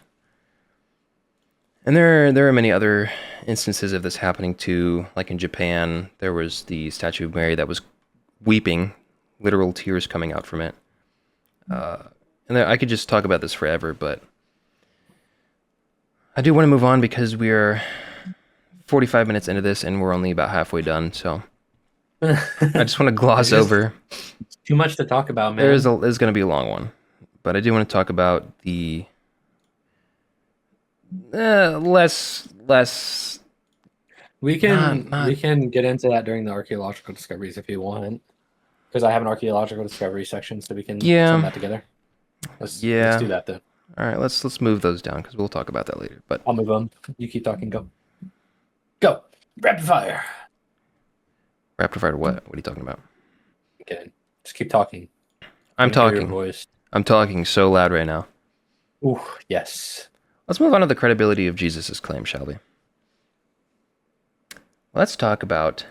And there are many other instances of this happening too. Like in Japan, there was the statue of Mary that was weeping, literal tears coming out from it. I could just talk about this forever, but I do want to move on because we are 45 minutes into this and we're only about halfway done. So I just want to gloss over. Too much to talk about, man. There's going to be a long one, but I do want to talk about the less. We can get into that during the archaeological discoveries if you want, because I have an archaeological discovery section, so we can send that together. Let's do that then. All right, let's move those down because we'll talk about that later. But I'll move them. You keep talking. Go. Rapid fire. Rapid fire. What? What are you talking about? Okay. Just keep talking. I'm talking. Your voice. I'm talking so loud right now. Ooh, yes. Let's move on to the credibility of Jesus' claim, shall we? Let's talk about...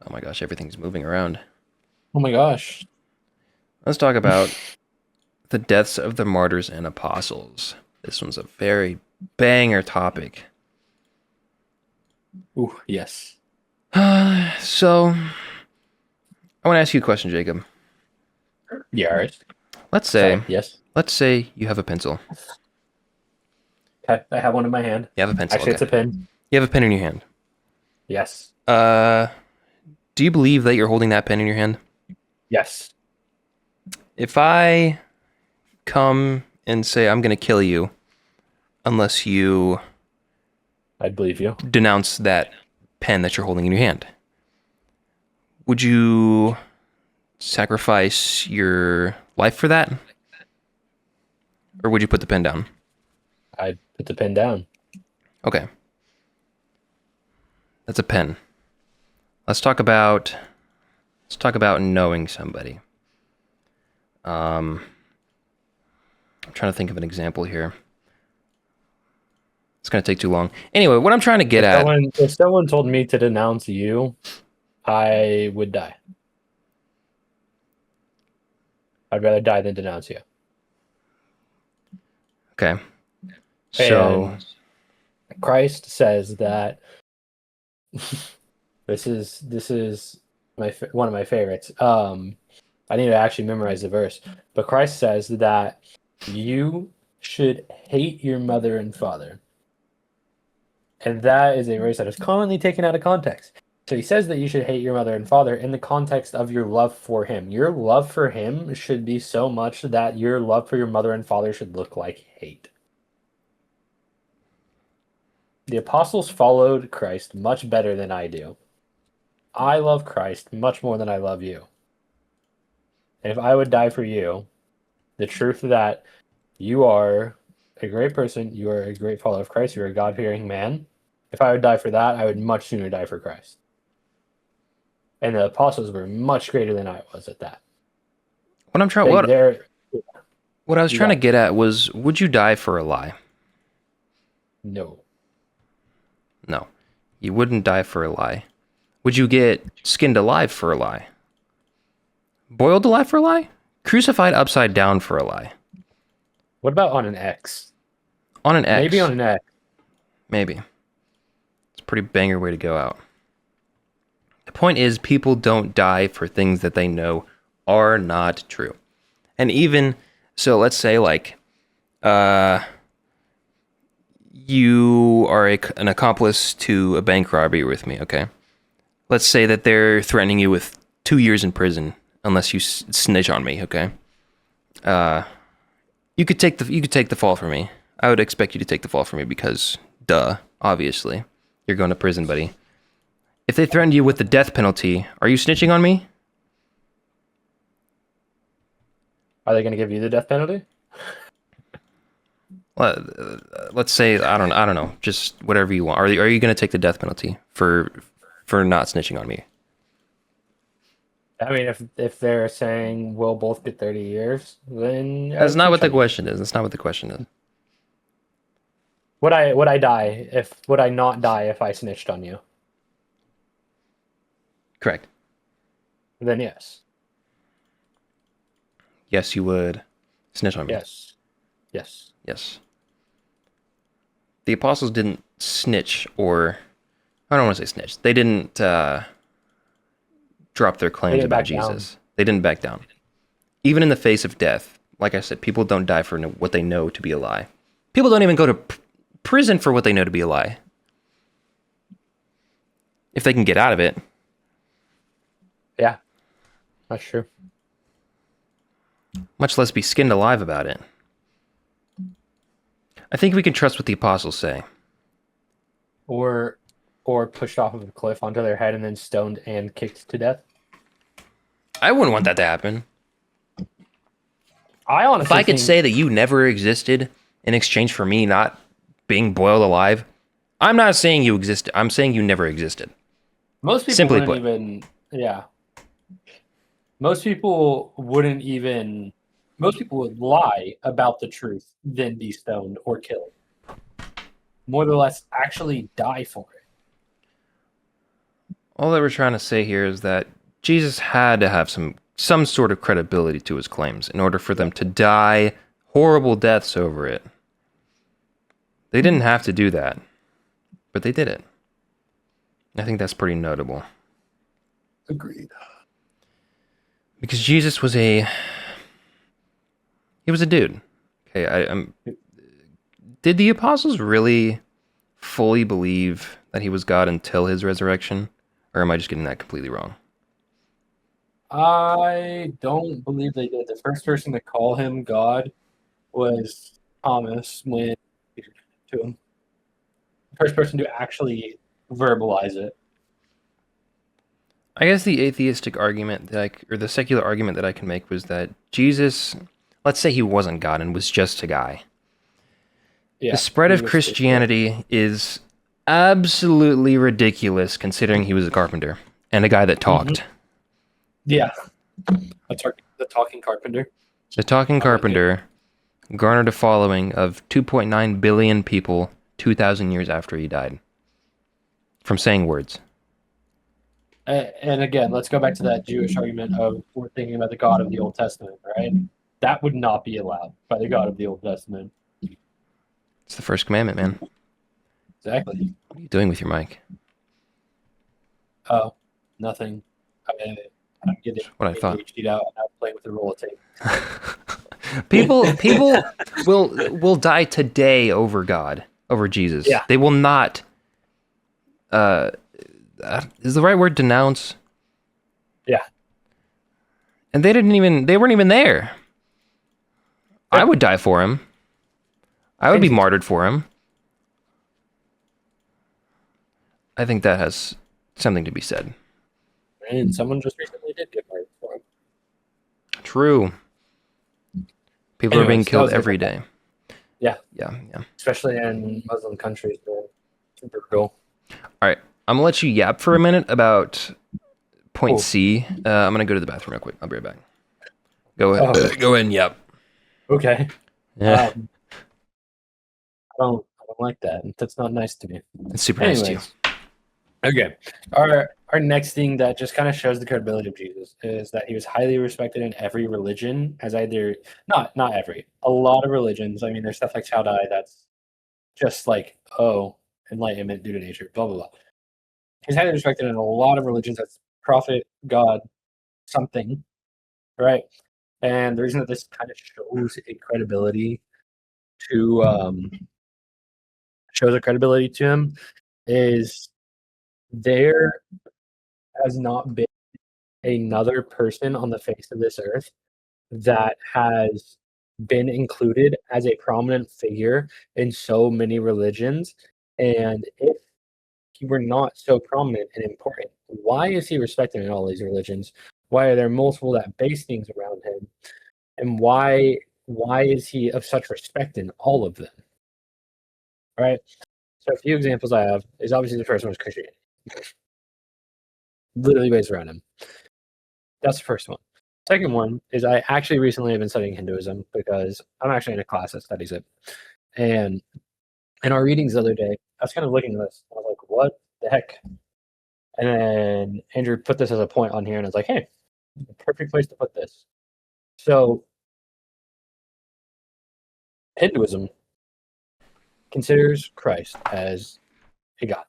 Oh my gosh, everything's moving around. Oh my gosh. Let's talk about the deaths of the martyrs and apostles. This one's a very banger topic. Ooh, yes. So, I want to ask you a question, Jacob. Yeah, all right. Let's say... Yes. Let's say you have a pencil. Okay, I have one in my hand. You have a pencil. Actually, it's a pen. You have a pen in your hand. Yes. Do you believe that you're holding that pen in your hand? Yes. If I come and say I'm going to kill you unless you... I'd believe you. Denounce that pen that you're holding in your hand, would you sacrifice your life for that? Or would you put the pen down? I'd put the pen down. Okay. That's a pen. Let's talk about knowing somebody. I'm trying to think of an example here. It's going to take too long. Anyway, what I'm trying to get at... If someone told me to denounce you, I would die. I'd rather die than denounce you. Okay. So... And Christ says that... This is one of my favorites. I need to actually memorize the verse. But Christ says that you should hate your mother and father. And that is a verse that is commonly taken out of context. So he says that you should hate your mother and father in the context of your love for him. Your love for him should be so much that your love for your mother and father should look like hate. The apostles followed Christ much better than I do. I love Christ much more than I love you. And if I would die for you, the truth that you are a great person, you are a great follower of Christ, you're a God-fearing man. If I would die for that, I would much sooner die for Christ. And the apostles were much greater than I was at that. What I was trying to get at was, would you die for a lie? No. No. You wouldn't die for a lie. Would you get skinned alive for a lie? Boiled alive for a lie? Crucified upside down for a lie? What about on an X? On an X. Maybe on an X. Maybe. It's a pretty banger way to go out. The point is, people don't die for things that they know are not true. And even so, let's say like uh, you are an accomplice to a bank robbery with me. Okay, let's say that they're threatening you with 2 years in prison unless you snitch on me. Okay, uh, you could take the fall for me. I would expect you to take the fall for me because, duh, obviously, you're going to prison, buddy. If they threatened you with the death penalty, are you snitching on me? Are they going to give you the death penalty? Let's say I don't know, just whatever you want. Are you going to take the death penalty for not snitching on me? I mean, if they're saying we'll both get 30 years, then That's I'd not what snitch the on you. question is. That's not what the question is. Would I not die if I snitched on you? Correct. Then yes. Yes, you would snitch on me. Yes. Yes. Yes. The apostles didn't snitch, or I don't want to say snitch. They didn't drop their They claims didn't about back down. Jesus. They didn't back down. Even in the face of death, like I said, people don't die for what they know to be a lie. People don't even go to prison for what they know to be a lie. If they can get out of it. Yeah. That's true. Much less be skinned alive about it. I think we can trust what the apostles say. Or pushed off of a cliff onto their head and then stoned and kicked to death. I wouldn't want that to happen. I honestly If I could think say that you never existed in exchange for me not being boiled alive, I'm not saying you existed. I'm saying you never existed. most people Simply wouldn't put. even yeah. Most people wouldn't even most people would lie about the truth then be stoned or killed. More or less actually die for it. All that we're trying to say here is that Jesus had to have some sort of credibility to his claims in order for them to die horrible deaths over it. They didn't have to do that, but they did it. I think that's pretty notable. Agreed. Because Jesus was he was a dude. Okay, did the apostles really fully believe that he was God until his resurrection? Or am I just getting that completely wrong? I don't believe they did. The first person to call him God was Thomas when to him. The first person to actually verbalize it. I guess the atheistic argument or the secular argument that I can make was that Jesus, let's say he wasn't God and was just a guy. Yeah, The spread of Christianity is absolutely ridiculous considering he was a carpenter and a guy that talked. Mm-hmm. Yeah. The talking carpenter. The talking carpenter garnered a following of 2.9 billion people 2,000 years after he died from saying words. And again, let's go back to that Jewish argument of we're thinking about the God of the Old Testament, right? That would not be allowed by the God of the Old Testament. It's the first commandment, man. Exactly. What are you doing with your mic? Oh, nothing. I'm getting what I thought. ADHD'd out and I'm playing with the roll of tape. people will die today over God, over Jesus. Yeah. They will not. Is the right word denounce? Yeah. And they weren't even there. I would die for him. I would be martyred for him. I think that has something to be said. And someone just recently did get martyred for him. True. People are being killed every day. Yeah. Yeah. Especially in Muslim countries, man. Super cool. All right. I'm going to let you yap for a minute about point C. I'm going to go to the bathroom real quick. I'll be right back. Go ahead. Go ahead and yap. Okay. Yeah. I don't like that. That's not nice to me. It's super nice to you. Okay. Our next thing that just kind of shows the credibility of Jesus is that he was highly respected in every religion, as either not every, a lot of religions. I mean, there's stuff like Chaldai that's just like, oh, enlightenment due to nature, blah blah blah. He's highly respected in a lot of religions as prophet, God, something, right? And the reason that this kind of to shows a credibility to him is there has not been another person on the face of this earth that has been included as a prominent figure in so many religions. And if he were not so prominent and important, why is he respected in all these religions? Why are there multiple that base things around him? And why is he of such respect in all of them? Right? So a few examples I have is obviously the first one is Christianity. Literally based around him. That's the first one. Second one is I actually recently have been studying Hinduism because I'm actually in a class that studies it. And in our readings the other day, I was kind of looking at this. I was like, what the heck? And then Andrew put this as a point on here, and I was like, hey, perfect place to put this. So Hinduism considers Christ as a god.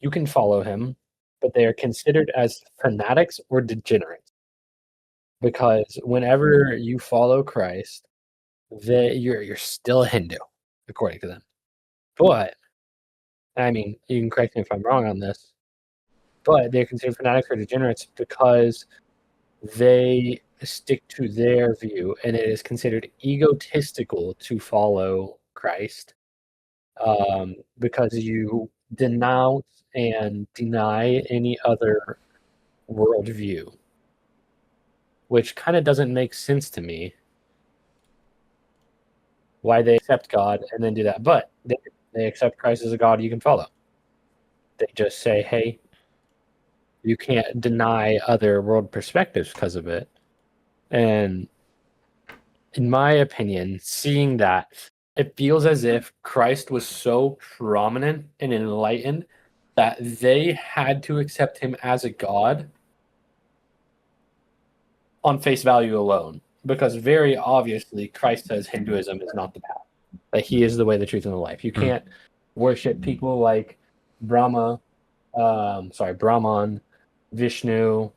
You can follow him, but they are considered as fanatics or degenerates. Because whenever you follow Christ, you're still a Hindu, according to them. But I mean, you can correct me if I'm wrong on this, but they're considered fanatics or degenerates because they stick to their view, and it is considered egotistical to follow Christ, because you denounce and deny any other worldview, which kind of doesn't make sense to me. Why they accept God and then do that, but they accept Christ as a God you can follow. They just say, hey, you can't deny other world perspectives because of it. And in my opinion, seeing that, it feels as if Christ was so prominent and enlightened that they had to accept him as a god on face value alone. Because very obviously, Christ says Hinduism is not the path. That he is the way, the truth, and the life. You can't worship people like Brahman, Vishnu,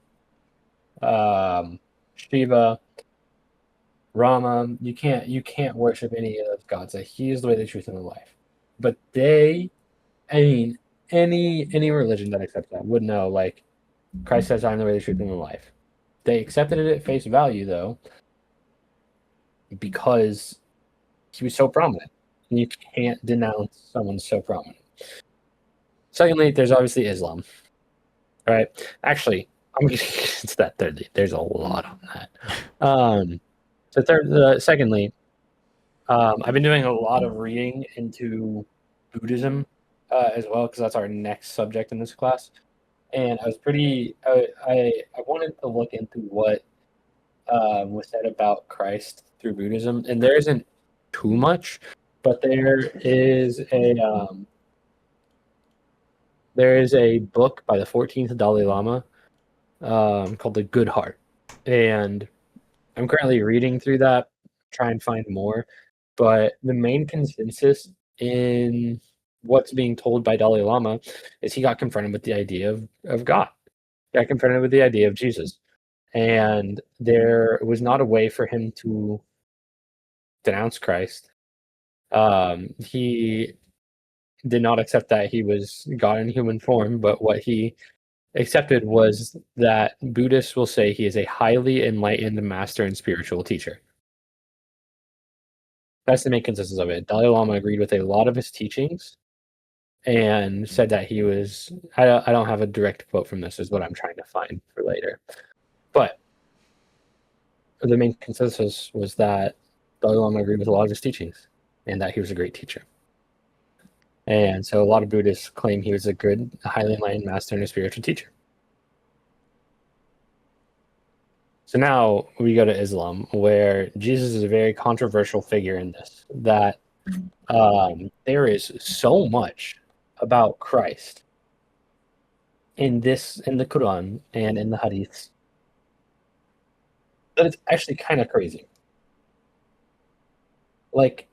Shiva, Rama. You can't worship any of those gods. Like, he is the way, the truth, and the life. But any religion that accepts that would know, like, Christ says, "I'm the way, the truth, and the life." They accepted it at face value, though, because he was so prominent. And you can't denounce someone so prominent. Secondly, there's obviously Islam. Right? Actually, I'm gonna get into that thirdly. There's a lot on that. Secondly, I've been doing a lot of reading into Buddhism as well, because that's our next subject in this class. And I wanted to look into what was said about Christ through Buddhism, and there isn't too much, but there is a book by the 14th Dalai Lama called The Good Heart, and I'm currently reading through that, try and find more. But the main consensus in what's being told by Dalai Lama is he got confronted with the idea of God, got confronted with the idea of Jesus. And there was not a way for him to denounce Christ. He did not accept that he was God in human form, but what he accepted was that Buddhists will say he is a highly enlightened master and spiritual teacher. That's the main consensus of it. Dalai Lama agreed with a lot of his teachings and said that he was. I don't have a direct quote from this, is what I'm trying to find for later. But the main consensus was that Dalai Lama agreed with a lot of his teachings and that he was a great teacher. And so a lot of Buddhists claim he was a good, highly enlightened master and a spiritual teacher. So now we go to Islam, where Jesus is a very controversial figure in this, that there is so much about Christ in the Quran and in the Hadiths that it's actually kind of crazy. Like,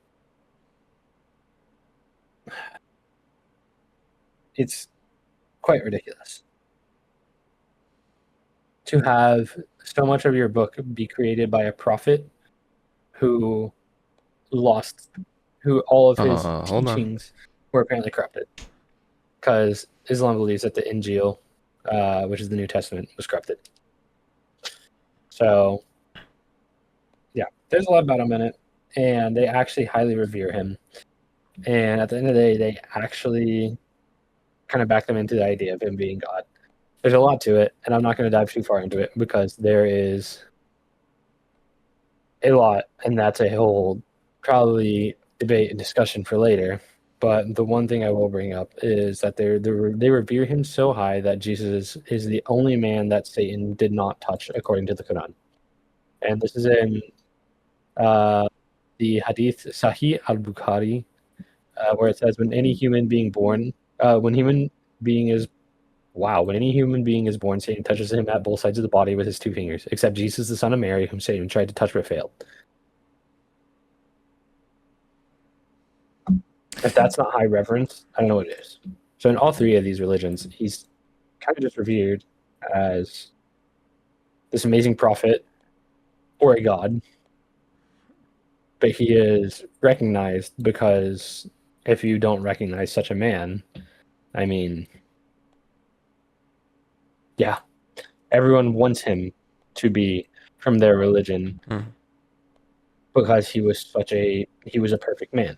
it's quite ridiculous to have so much of your book be created by a prophet who who all of his Hold on. teachings were apparently corrupted? Because Islam believes that the Injil, which is the New Testament, was corrupted. So, yeah, there's a lot about him in it, and they actually highly revere him. And at the end of the day, they actually kind of back them into the idea of him being God. There's a lot to it, and I'm not going to dive too far into it because there is a lot, and that's a whole probably debate and discussion for later. But the one thing I will bring up is that they revere him so high that Jesus is the only man that Satan did not touch according to the Quran. And this is in the Hadith Sahih al-Bukhari, where it says, when any human being born, when any human being is born, Satan touches him at both sides of the body with his 2 fingers, except Jesus, the son of Mary, whom Satan tried to touch but failed. If that's not high reverence, I don't know what it is. So in all 3 of these religions, he's kind of just revered as this amazing prophet or a god, but he is recognized because if you don't recognize such a man, I mean, yeah, everyone wants him to be from their religion because he was a perfect man.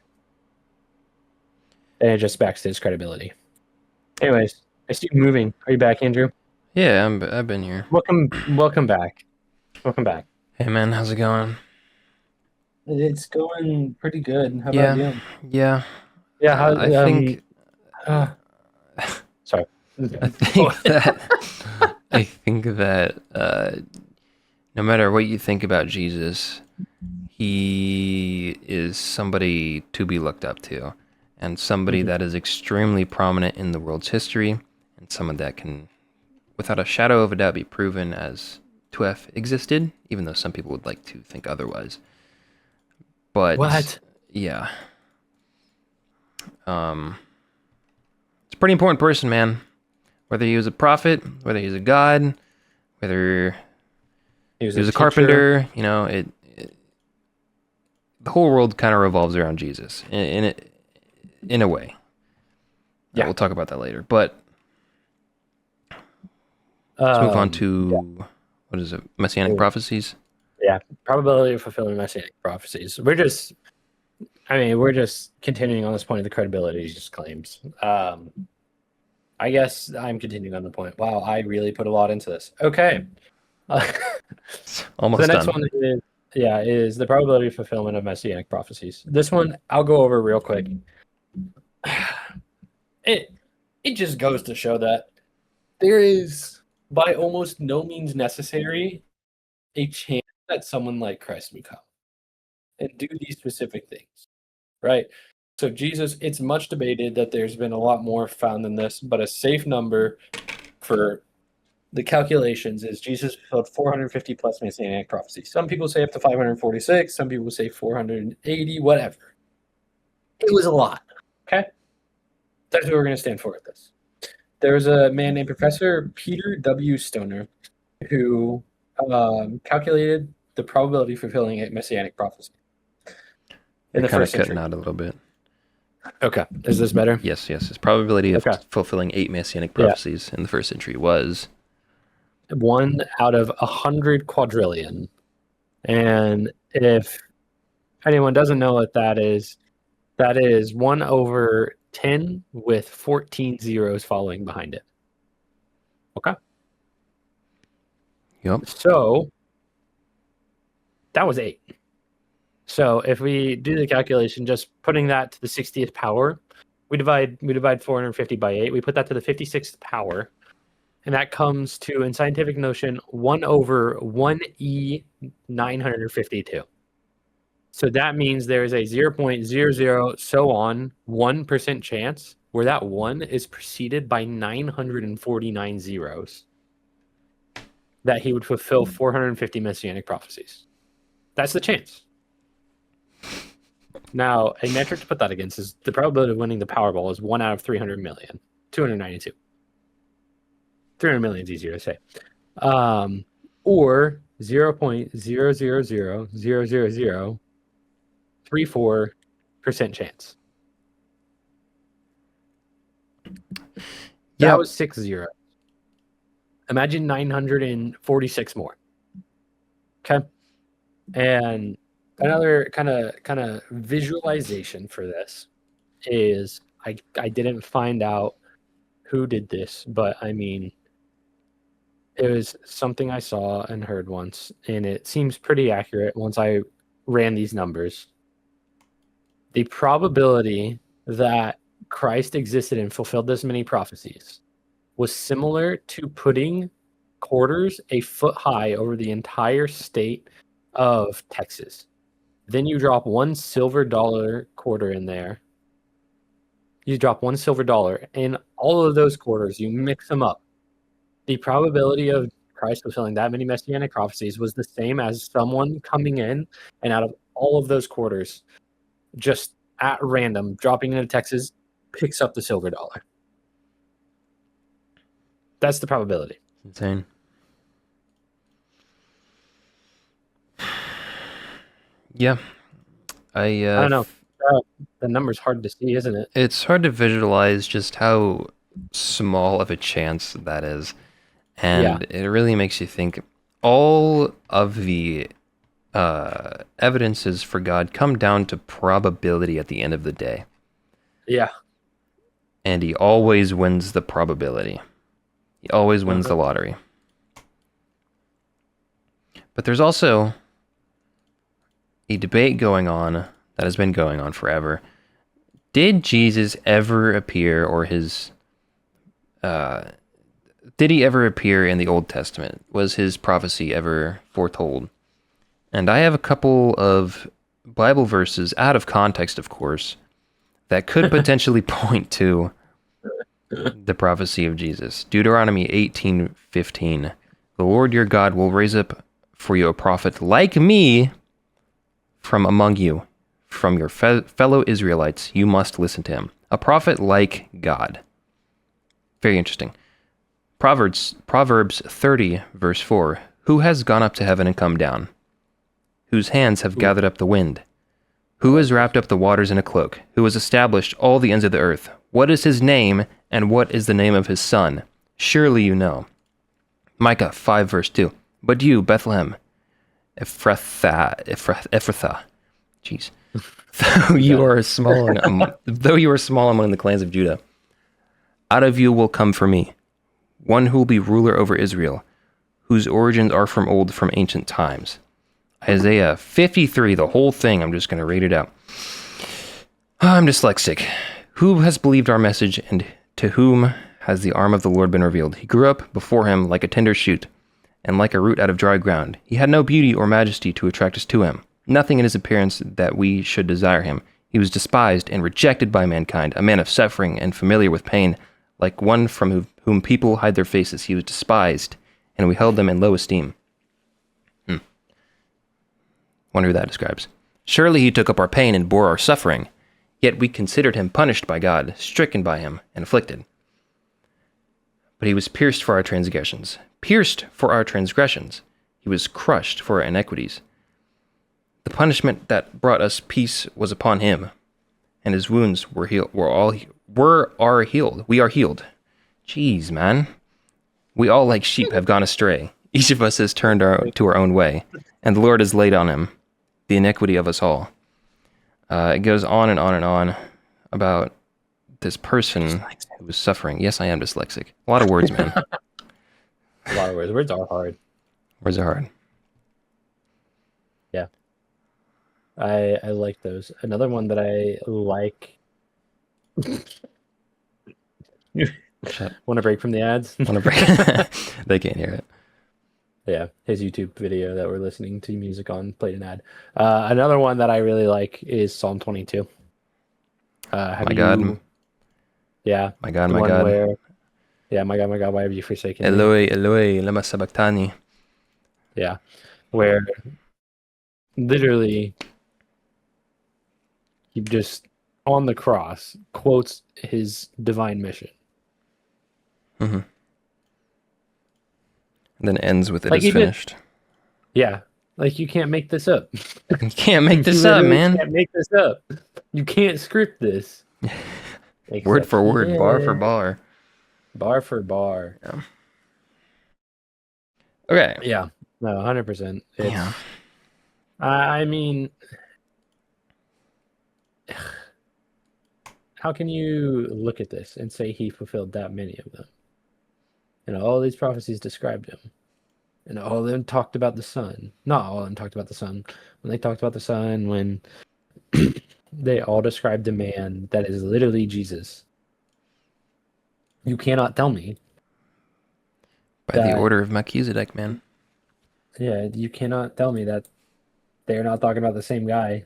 And it just backs to his credibility. Anyways, I see you moving. Are you back, Andrew? Yeah, I've been here. Welcome back. Welcome back. Hey man, how's it going? It's going pretty good. How about you? Yeah. Yeah. How? I think. Sorry. I think that no matter what you think about Jesus, he is somebody to be looked up to, and somebody that is extremely prominent in the world's history, and someone that can, without a shadow of a doubt, be proven as to have existed, even though some people would like to think otherwise. But what? Yeah. It's a pretty important person, man. Whether he was a prophet, whether he's a god, whether he was a carpenter, the whole world kind of revolves around Jesus in a way. Yeah, we'll talk about that later. But let's move on to what is it? Messianic prophecies. Yeah, probability of fulfilling messianic prophecies. We're just continuing on this point of the credibility just claims. I guess I'm continuing on the point. Wow, I really put a lot into this. Okay. Almost the next done. one is the probability of fulfillment of messianic prophecies. This one I'll go over real quick. It just goes to show that there is, by almost no means necessary, a chance that someone like Christ would come and do these specific things, right? So Jesus, it's much debated that there's been a lot more found than this, but a safe number for the calculations is Jesus fulfilled 450 plus messianic prophecies. Some people say up to 546, some people say 480, whatever. It was a lot, okay? That's what we're going to stand for with this. There's a man named Professor Peter W. Stoner who calculated the probability of fulfilling a messianic prophecy. You're kind of cutting out a little bit. Okay. Is this better? Yes. His probability of fulfilling 8 messianic prophecies in the first century was 1 out of 100 quadrillion. And if anyone doesn't know what that is 1 over 10 with 14 zeros following behind it. Okay. Yep. So that was 8. So if we do the calculation, just putting that to the 60th power, we divide 450 by 8. We put that to the 56th power, and that comes to, in scientific notion, 1 over 1e 952. So that means there is a 0.00 so on 1% chance where that 1 is preceded by 949 zeros that he would fulfill 450 messianic prophecies. That's the chance. Now, a metric to put that against is the probability of winning the Powerball is 1 out of 300 million, 292. 300 million is easier to say. or 0.0000034% chance. That Yep. was 6 zeros. Imagine 946 more. Okay. And another kind of visualization for this is I didn't find out who did this, but I mean, it was something I saw and heard once, and it seems pretty accurate once I ran these numbers. The probability that Christ existed and fulfilled this many prophecies was similar to putting quarters a foot high over the entire state of Texas. Then you drop one silver dollar quarter in there. You drop one silver dollar, and all of those quarters, you mix them up. The probability of Christ fulfilling that many messianic prophecies was the same as someone coming in and out of all of those quarters, just at random, dropping into Texas, picks up the silver dollar. That's the probability. Insane. Yeah. I don't know. The number's hard to see, isn't it? It's hard to visualize just how small of a chance that is. And it really makes you think all of the evidences for God come down to probability at the end of the day. Yeah. And he always wins the probability. He always wins the lottery. But there's also a debate going on that has been going on forever. Did Jesus ever appear, or did he ever appear in the Old Testament? Was his prophecy ever foretold? And I have a couple of Bible verses, out of context, of course, that could potentially point to the prophecy of Jesus. Deuteronomy 18:15. The Lord your God will raise up for you a prophet like me from among you, from your fellow Israelites. You must listen to him. A prophet like God. Very interesting. Proverbs 30, verse 4. Who has gone up to heaven and come down? Whose hands have gathered up the wind? Who has wrapped up the waters in a cloak? Who has established all the ends of the earth? What is his name, and what is the name of his son? Surely you know. Micah 5, verse 2. But you, Bethlehem, Ephrathah, jeez, though you are small among the clans of Judah, out of you will come for me one who will be ruler over Israel, whose origins are from ancient times. Isaiah 53, the whole thing. I'm just going to read it out. I'm dyslexic. Who has believed our message, and to whom has the arm of the Lord been revealed? He grew up before him like a tender shoot, and like a root out of dry ground. He had no beauty or majesty to attract us to him, nothing in his appearance that we should desire him. He was despised and rejected by mankind, a man of suffering and familiar with pain, like one from whom people hide their faces. He was despised, and we held him in low esteem. Wonder who that describes. Surely he took up our pain and bore our suffering, yet we considered him punished by God, stricken by him, and afflicted. But he was pierced for our transgressions. Pierced for our transgressions. He was crushed for our iniquities. The punishment that brought us peace was upon him, and his wounds were healed. We are healed. Jeez, man. We all like sheep have gone astray. Each of us has turned to our own way, and the Lord has laid on him the iniquity of us all. It goes on and on and on about this person who was suffering. Yes, I am dyslexic. A lot of words, man. A lot of words. Words are hard. Words are hard. Yeah. I like those. Another one that I like. Want to break from the ads? Want to break? They can't hear it. Yeah, his YouTube video that we're listening to music on played an ad. Another one that I really like is Psalm 22. My God. Yeah. My God, my God. My God, why have you forsaken me? Eloi, Eloi, lama sabachthani. Yeah, where literally he just, on the cross, quotes his divine mission. Mm-hmm. And then ends with it Like is even finished. yeah, like you can't make this up. You can't You make this up, literally man. can't make this up. You can't script this. Word Except for he word, bar for did. bar. Bar for bar. Yeah. Okay. Yeah. No, 100%. Yeah. I mean, how can you look at this and say he fulfilled that many of them? And all these prophecies described him. And all of them talked about the sun. Not all of them talked about the sun. When they talked about the sun, when they all described a man that is literally Jesus. You cannot tell me By the that, order of Melchizedek, man. yeah, you cannot tell me that they're not talking about the same guy.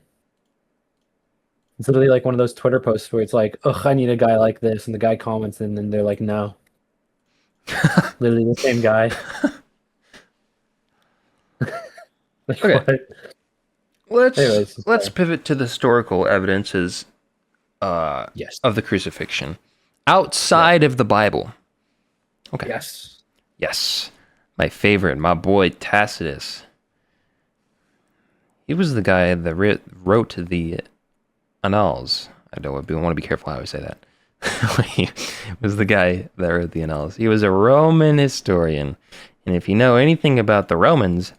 It's literally like one of those Twitter posts where it's like, ugh, I need a guy like this. And the guy comments, and then they're like, no, literally the same guy. Like, Okay. what? Anyways, Let's pivot to the historical evidences yes. of the crucifixion Yeah. outside of the Bible. Okay. Yes. Yes. My favorite, my boy Tacitus. He was the guy that wrote the Annals. I don't want to be careful how I say that. He was the guy that wrote the Annals. He was a Roman historian. And if you know anything about the Romans,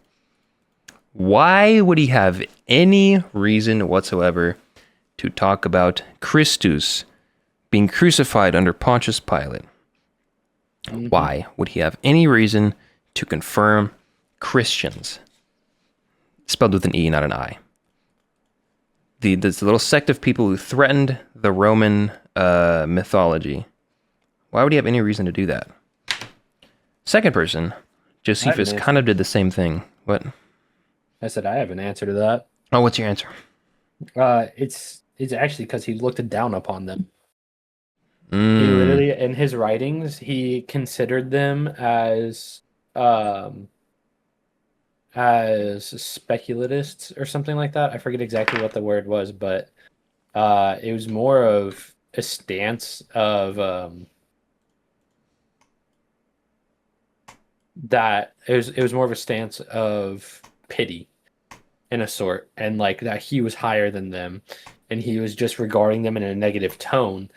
why would he have any reason whatsoever to talk about Christus being crucified under Pontius Pilate? Mm-hmm. Why would he have any reason to confirm Christians? Spelled with an E, not an I. This little sect of people who threatened the Roman mythology. Why would he have any reason to do that? Second person, Josephus kind of did the same thing. What? I said I have an answer to that. Oh, what's your answer? It's actually because he looked down upon them. He Mm, literally, in his writings, he considered them as speculatists or something like that. I forget exactly what the word was, but it was more of a stance of that it was more of a stance of pity in a sort, and like that he was higher than them, and he was just regarding them in a negative tone,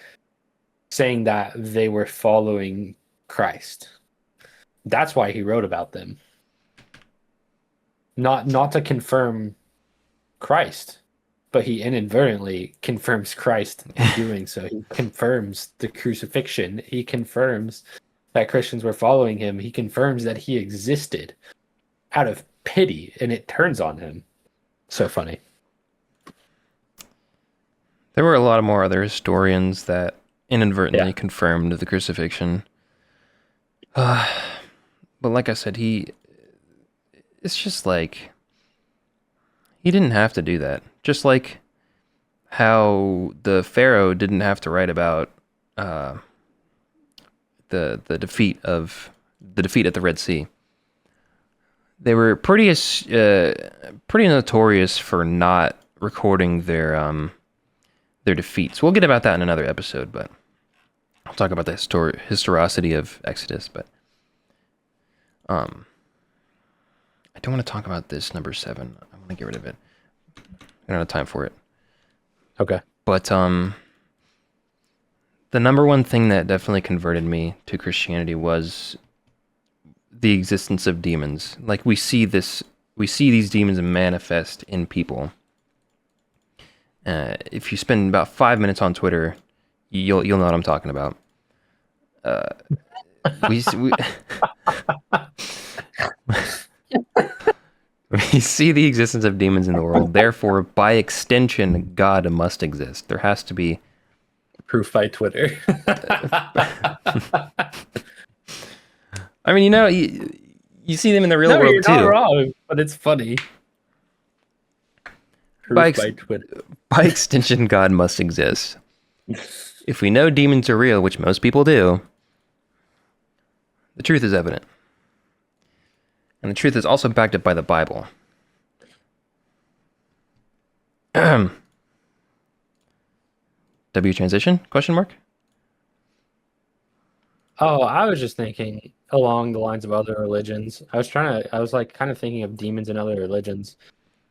saying that they were following Christ. That's why he wrote about them. Not to confirm Christ, but he inadvertently confirms Christ in doing so. He confirms the crucifixion. He confirms that Christians were following him. He confirms that he existed out of pity, and it turns on him. So funny. there were a lot of more other historians that inadvertently confirmed the crucifixion. But like I said, it's just like, he didn't have to do that. Just like how the Pharaoh didn't have to write about the defeat at the Red Sea. They were pretty notorious for not recording their defeats. We'll get about that in another episode, but I'll talk about the historicity of Exodus. But I don't want to talk about this number 7. I want to get rid of it. I don't have time for it. Okay. But the number one thing that definitely converted me to Christianity was the existence of demons. Like, we see these demons manifest in people. If you spend about 5 minutes on Twitter, you'll know what I'm talking about. We see the existence of demons in the world. Therefore, by extension, God must exist. There has to be Proof by Twitter. I mean, you see them in the real world you're too. not wrong, but it's funny. Proof by Twitter. By extension, God must exist. If we know demons are real, which most people do, the truth is evident. And the truth is also backed up by the Bible. W transition? Question mark? Oh, I was just thinking, along the lines of other religions. I was like kind of thinking of demons in other religions.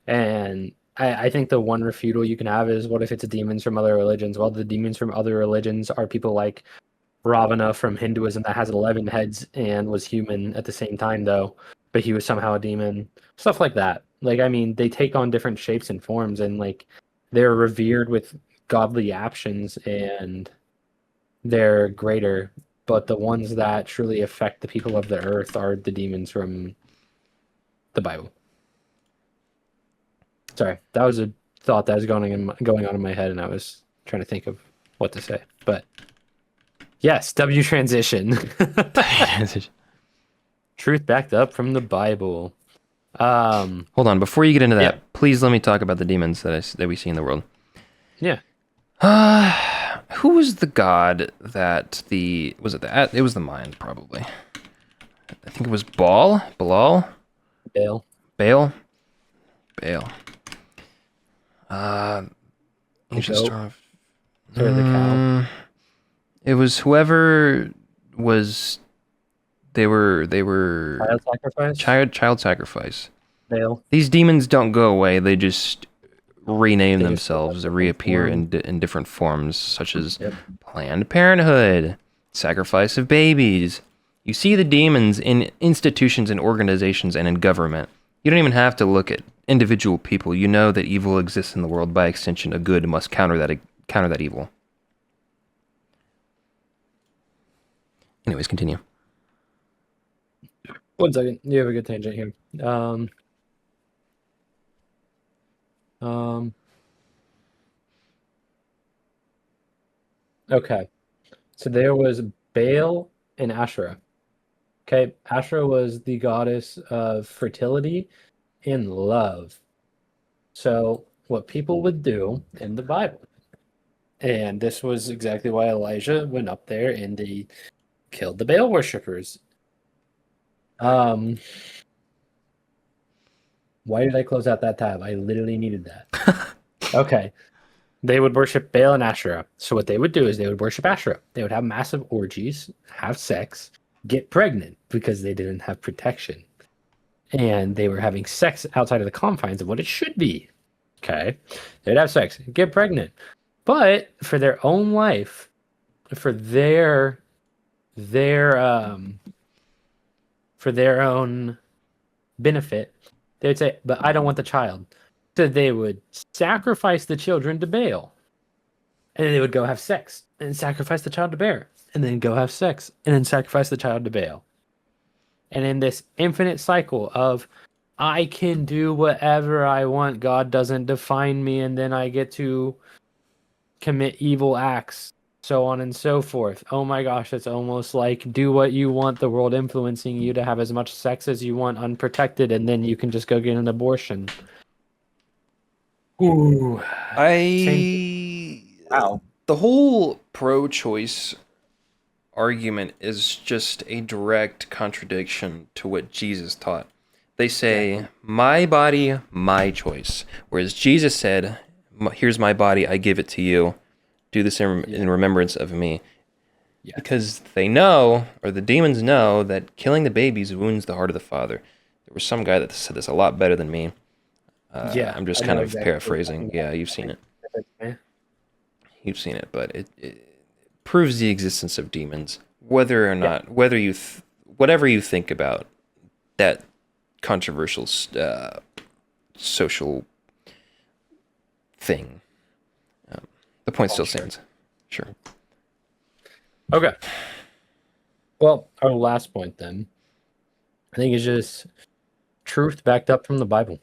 And I think the one refutal you can have is, what if it's demons from other religions? Well, the demons from other religions are people like Ravana from Hinduism that has 11 heads and was human at the same time, though, but he was somehow a demon. Stuff like that. Like, I mean, they take on different shapes and forms, and like they're revered with godly actions and they're greater. But the ones that truly affect the people of the earth are the demons from the Bible. Sorry, that was a thought that was going on in my head, and I was trying to think of what to say. But yes, W transition. Truth backed up from the Bible. Hold on, before you get into that, Yeah. please let me talk about the demons that we see in the world. Yeah. Who was the god that it was the mind, probably. I think it was Balal? Baal. Baal? Baal. Ancient goat? star of- Or the cow. It was whoever was. They were Child sacrifice. child sacrifice. Baal. These demons don't go away. They just rename They just themselves or reappear in different forms, such as Yep. Planned Parenthood, sacrifice of babies. You see the demons in institutions and organizations and in government. You don't even have to look at individual people. You know that evil exists in the world. By extension, a good must counter that evil. Anyways, continue. 1 second. You have a good tangent here. Okay. So there was Baal and Asherah. Okay. Asherah was the goddess of fertility and love. So what people would do in the Bible, and this was exactly why Elijah went up there and they killed the Baal worshippers. Why did I close out that tab? I literally needed that. Okay. They would worship Baal and Asherah. So what they would do is they would worship Asherah. They would have massive orgies, have sex, get pregnant because they didn't have protection. And they were having sex outside of the confines of what it should be. Okay. They'd have sex, get pregnant. But for their own life, for their own benefit, they would say, but I don't want the child. So they would sacrifice the children to Baal. And then they would go have sex and sacrifice the child to Baal. And then go have sex and then sacrifice the child to Baal. And in this infinite cycle of, I can do whatever I want, God doesn't define me, and then I get to commit evil acts, so on and so forth. Oh my gosh, it's almost like do what you want, the world influencing you to have as much sex as you want unprotected, and then you can just go get an abortion. Ooh. Wow. The whole pro-choice argument is just a direct contradiction to what Jesus taught. They say, my body, my choice. Whereas Jesus said, here's my body, I give it to you. Do this in remembrance of me. Yeah. Because they know, or the demons know, that killing the babies wounds the heart of the Father. There was some guy that said this a lot better than me. I'm just kind of paraphrasing. Yeah, you've seen it. You've seen it, but it proves the existence of demons. Whether or not, whatever you think about that controversial social thing, the point still stands. Sure. Okay. Well, our last point then, I think, is just truth backed up from the Bible.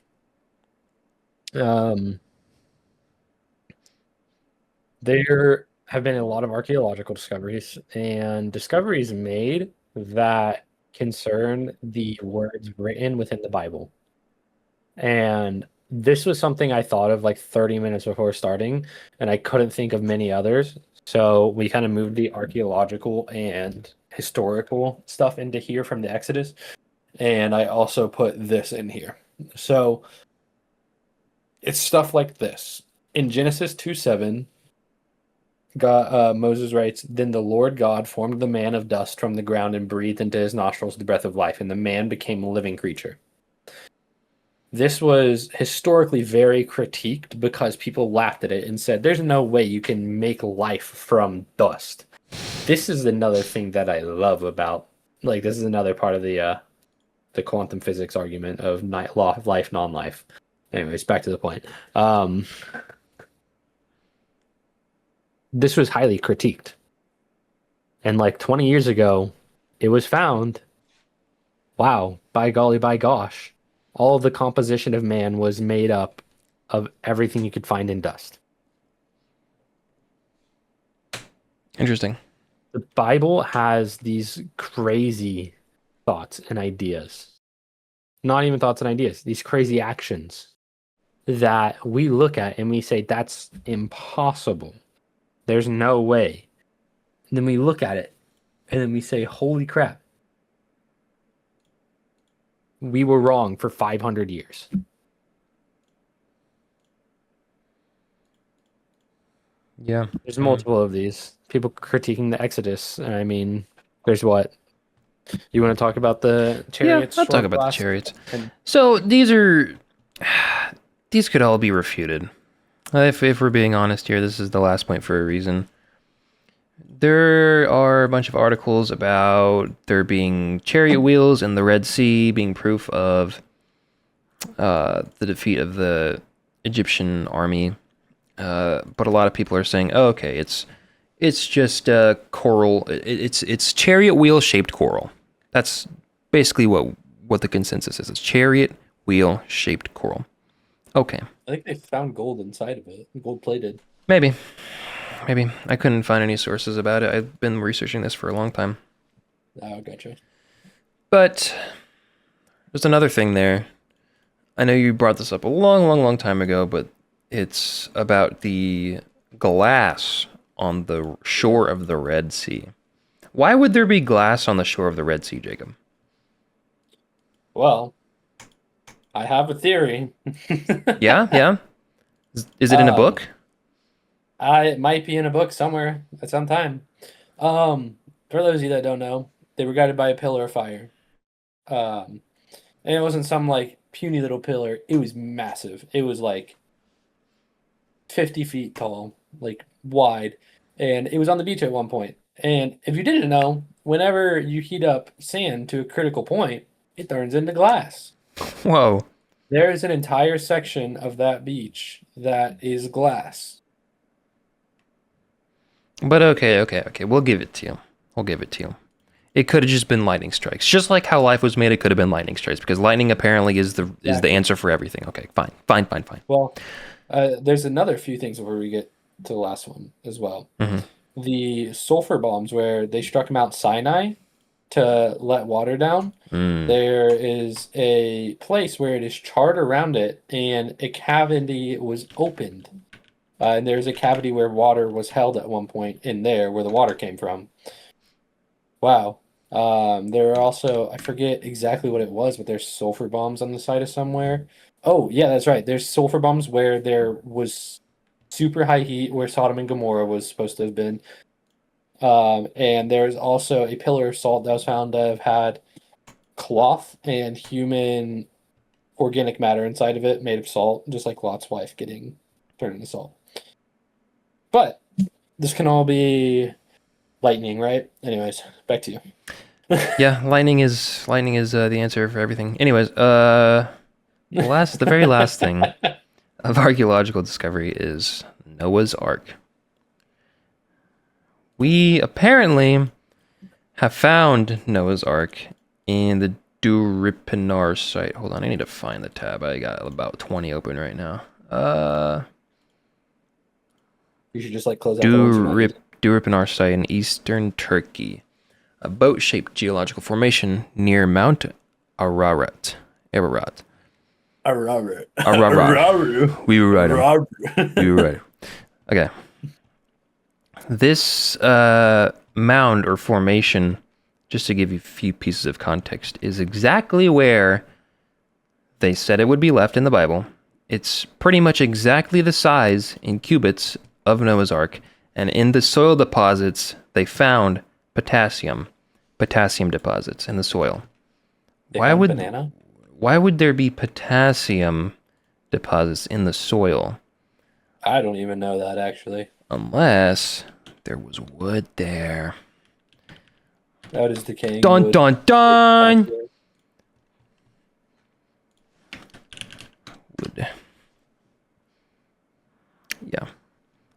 There have been a lot of archaeological discoveries and discoveries made that concern the words written within the Bible. And this was something I thought of like 30 minutes before starting, and I couldn't think of many others. So we kind of moved the archaeological and historical stuff into here from the Exodus. And I also put this in here. So it's stuff like this. In Genesis 2:7, Moses writes, "Then the Lord God formed the man of dust from the ground and breathed into his nostrils the breath of life, and the man became a living creature." This was historically very critiqued because people laughed at it and said, "There's no way you can make life from dust." This is another thing that I love about, like, this is another part of the quantum physics argument of law of life, non-life. Anyways, back to the point. This was highly critiqued. And like 20 years ago, it was found, wow, by golly, by gosh, all of the composition of man was made up of everything you could find in dust. Interesting. The Bible has these crazy thoughts and ideas. Not even thoughts and ideas, these crazy actions that we look at and we say, that's impossible. There's no way. And then we look at it and then we say, holy crap. We were wrong for 500 years. Yeah. There's multiple of these. People critiquing the Exodus. I mean, there's what? You want to talk about the chariots? Yeah, I'll talk about the chariots. So these could all be refuted. If we're being honest here, this is the last point for a reason. There are a bunch of articles about there being chariot wheels in the Red Sea being proof of the defeat of the Egyptian army. But a lot of people are saying, oh, okay, it's just coral. It's chariot wheel shaped coral. That's basically what the consensus is. It's chariot wheel shaped coral. Okay. I think they found gold inside of it, gold plated. Maybe. I couldn't find any sources about it. I've been researching this for a long time. Oh, gotcha. But there's another thing there. I know you brought this up a long time ago, but it's about the glass on the shore of the Red Sea. Why would there be glass on the shore of the Red Sea, Jacob? Well, I have a theory. Yeah? Is it in a book? It might be in a book somewhere at some time. For those of you that don't know, they were guided by a pillar of fire. And it wasn't some like puny little pillar. It was massive. It was like 50 feet tall, like wide. And it was on the beach at one point. And if you didn't know, whenever you heat up sand to a critical point, it turns into glass. Whoa. There is an entire section of that beach that is glass. But okay. We'll give it to you. It could have just been lightning strikes. Just like how life was made, it could have been lightning strikes, because lightning apparently is the answer for everything. Okay, fine. Well, there's another few things before we get to the last one as well. Mm-hmm. The sulfur bombs where they struck Mount Sinai to let water down. There is a place where it is charred around it, and a cavity was opened. And there's a cavity where water was held at one point in there where the water came from. Wow. There are also, I forget exactly what it was, but there's sulfur bombs on the side of somewhere. Oh, yeah, that's right. There's sulfur bombs where there was super high heat where Sodom and Gomorrah was supposed to have been. And there's also a pillar of salt that was found to have had cloth and human organic matter inside of it made of salt, just like Lot's wife getting turned into salt. But this can all be lightning, right? Anyways, back to you. Yeah, lightning is the answer for everything. Anyways, the very last thing of archaeological discovery is Noah's Ark. We apparently have found Noah's Ark in the Duripinar site. Hold on, I need to find the tab. I got about 20 open right now. You should just like close out the Duripinar site in eastern Turkey. A boat-shaped geological formation near Mount Ararat. We were right. Okay. This mound or formation, just to give you a few pieces of context, is exactly where they said it would be left in the Bible. It's pretty much exactly the size in cubits of Noah's Ark, And in the soil deposits, they found potassium deposits in the soil. They found banana? Why would there be potassium deposits in the soil? I don't even know that, actually. Unless there was wood there. That is decaying Dun wood. dun dun! Wood. Yeah.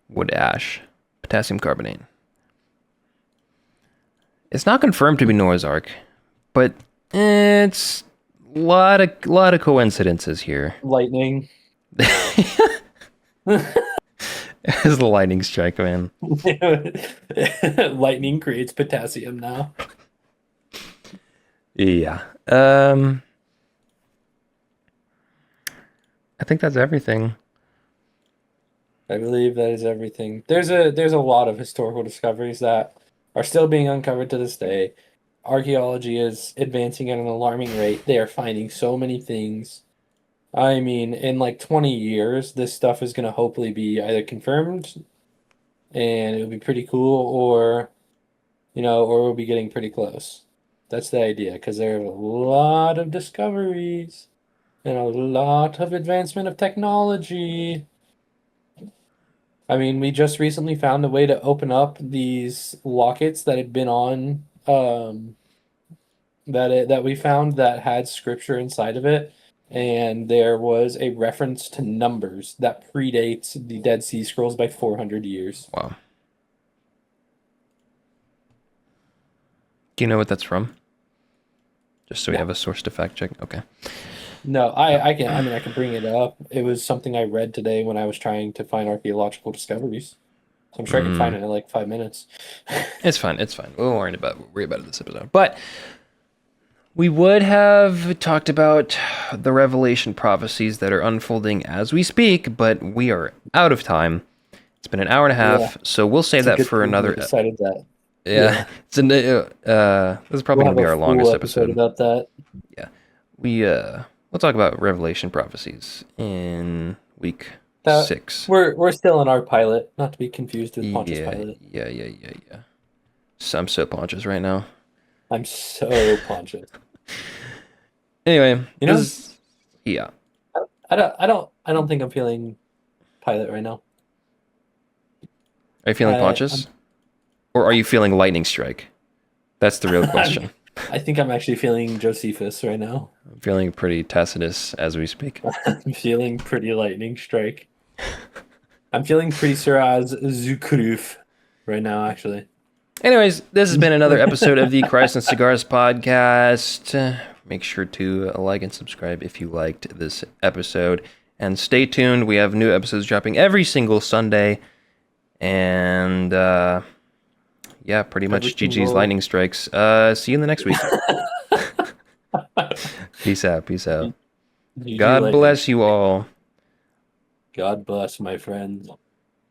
Wood ash. Potassium carbonate. It's not confirmed to be Noah's Ark, but it's a lot of coincidences here. Lightning. It's the lightning strike, man. Lightning creates potassium now. Yeah. I think that's everything. I believe that is everything. There's a lot of historical discoveries that are still being uncovered to this day. Archaeology is advancing at an alarming rate. They are finding so many things. I mean, in like 20 years, this stuff is going to hopefully be either confirmed and it'll be pretty cool, or, or we'll be getting pretty close. That's the idea, because there are a lot of discoveries and a lot of advancement of technology. I mean, we just recently found a way to open up these lockets that had been on, that we found that had scripture inside of it, and there was a reference to numbers that predates the Dead Sea Scrolls by 400 years. Wow. Do you know what that's from? Just so we have a source to fact check. Okay. No, I can. I mean, I can bring it up. It was something I read today when I was trying to find archaeological discoveries. So I'm sure I can find it in like 5 minutes. It's fine. It's fine. We won't worry about it this episode. But we would have talked about the Revelation prophecies that are unfolding as we speak, but we are out of time. It's been an hour and a half, so we'll save that for another. Decided that. Yeah. It's this is probably gonna be our longest episode about that. Yeah, we'll talk about Revelation prophecies in week 6. We're still in our pilot, not to be confused with Pontius Pilate. Yeah. So I'm so Pontius right now. I'm so Pontius. Anyway, yeah. I don't think I'm feeling Pilate right now. Are you feeling Pontius? Or are you feeling lightning strike? That's the real question. I think I'm actually feeling Josephus right now. I'm feeling pretty Tacitus as we speak. I'm feeling pretty lightning strike. I'm feeling pretty Siraz Zukruf right now, actually. Anyways, this has been another episode of the Christ and Cigars podcast. Make sure to like and subscribe if you liked this episode. And stay tuned. We have new episodes dropping every single Sunday. And yeah, pretty much GG's lightning strikes. See you in the next week. Peace out. God bless you all. God bless, my friends.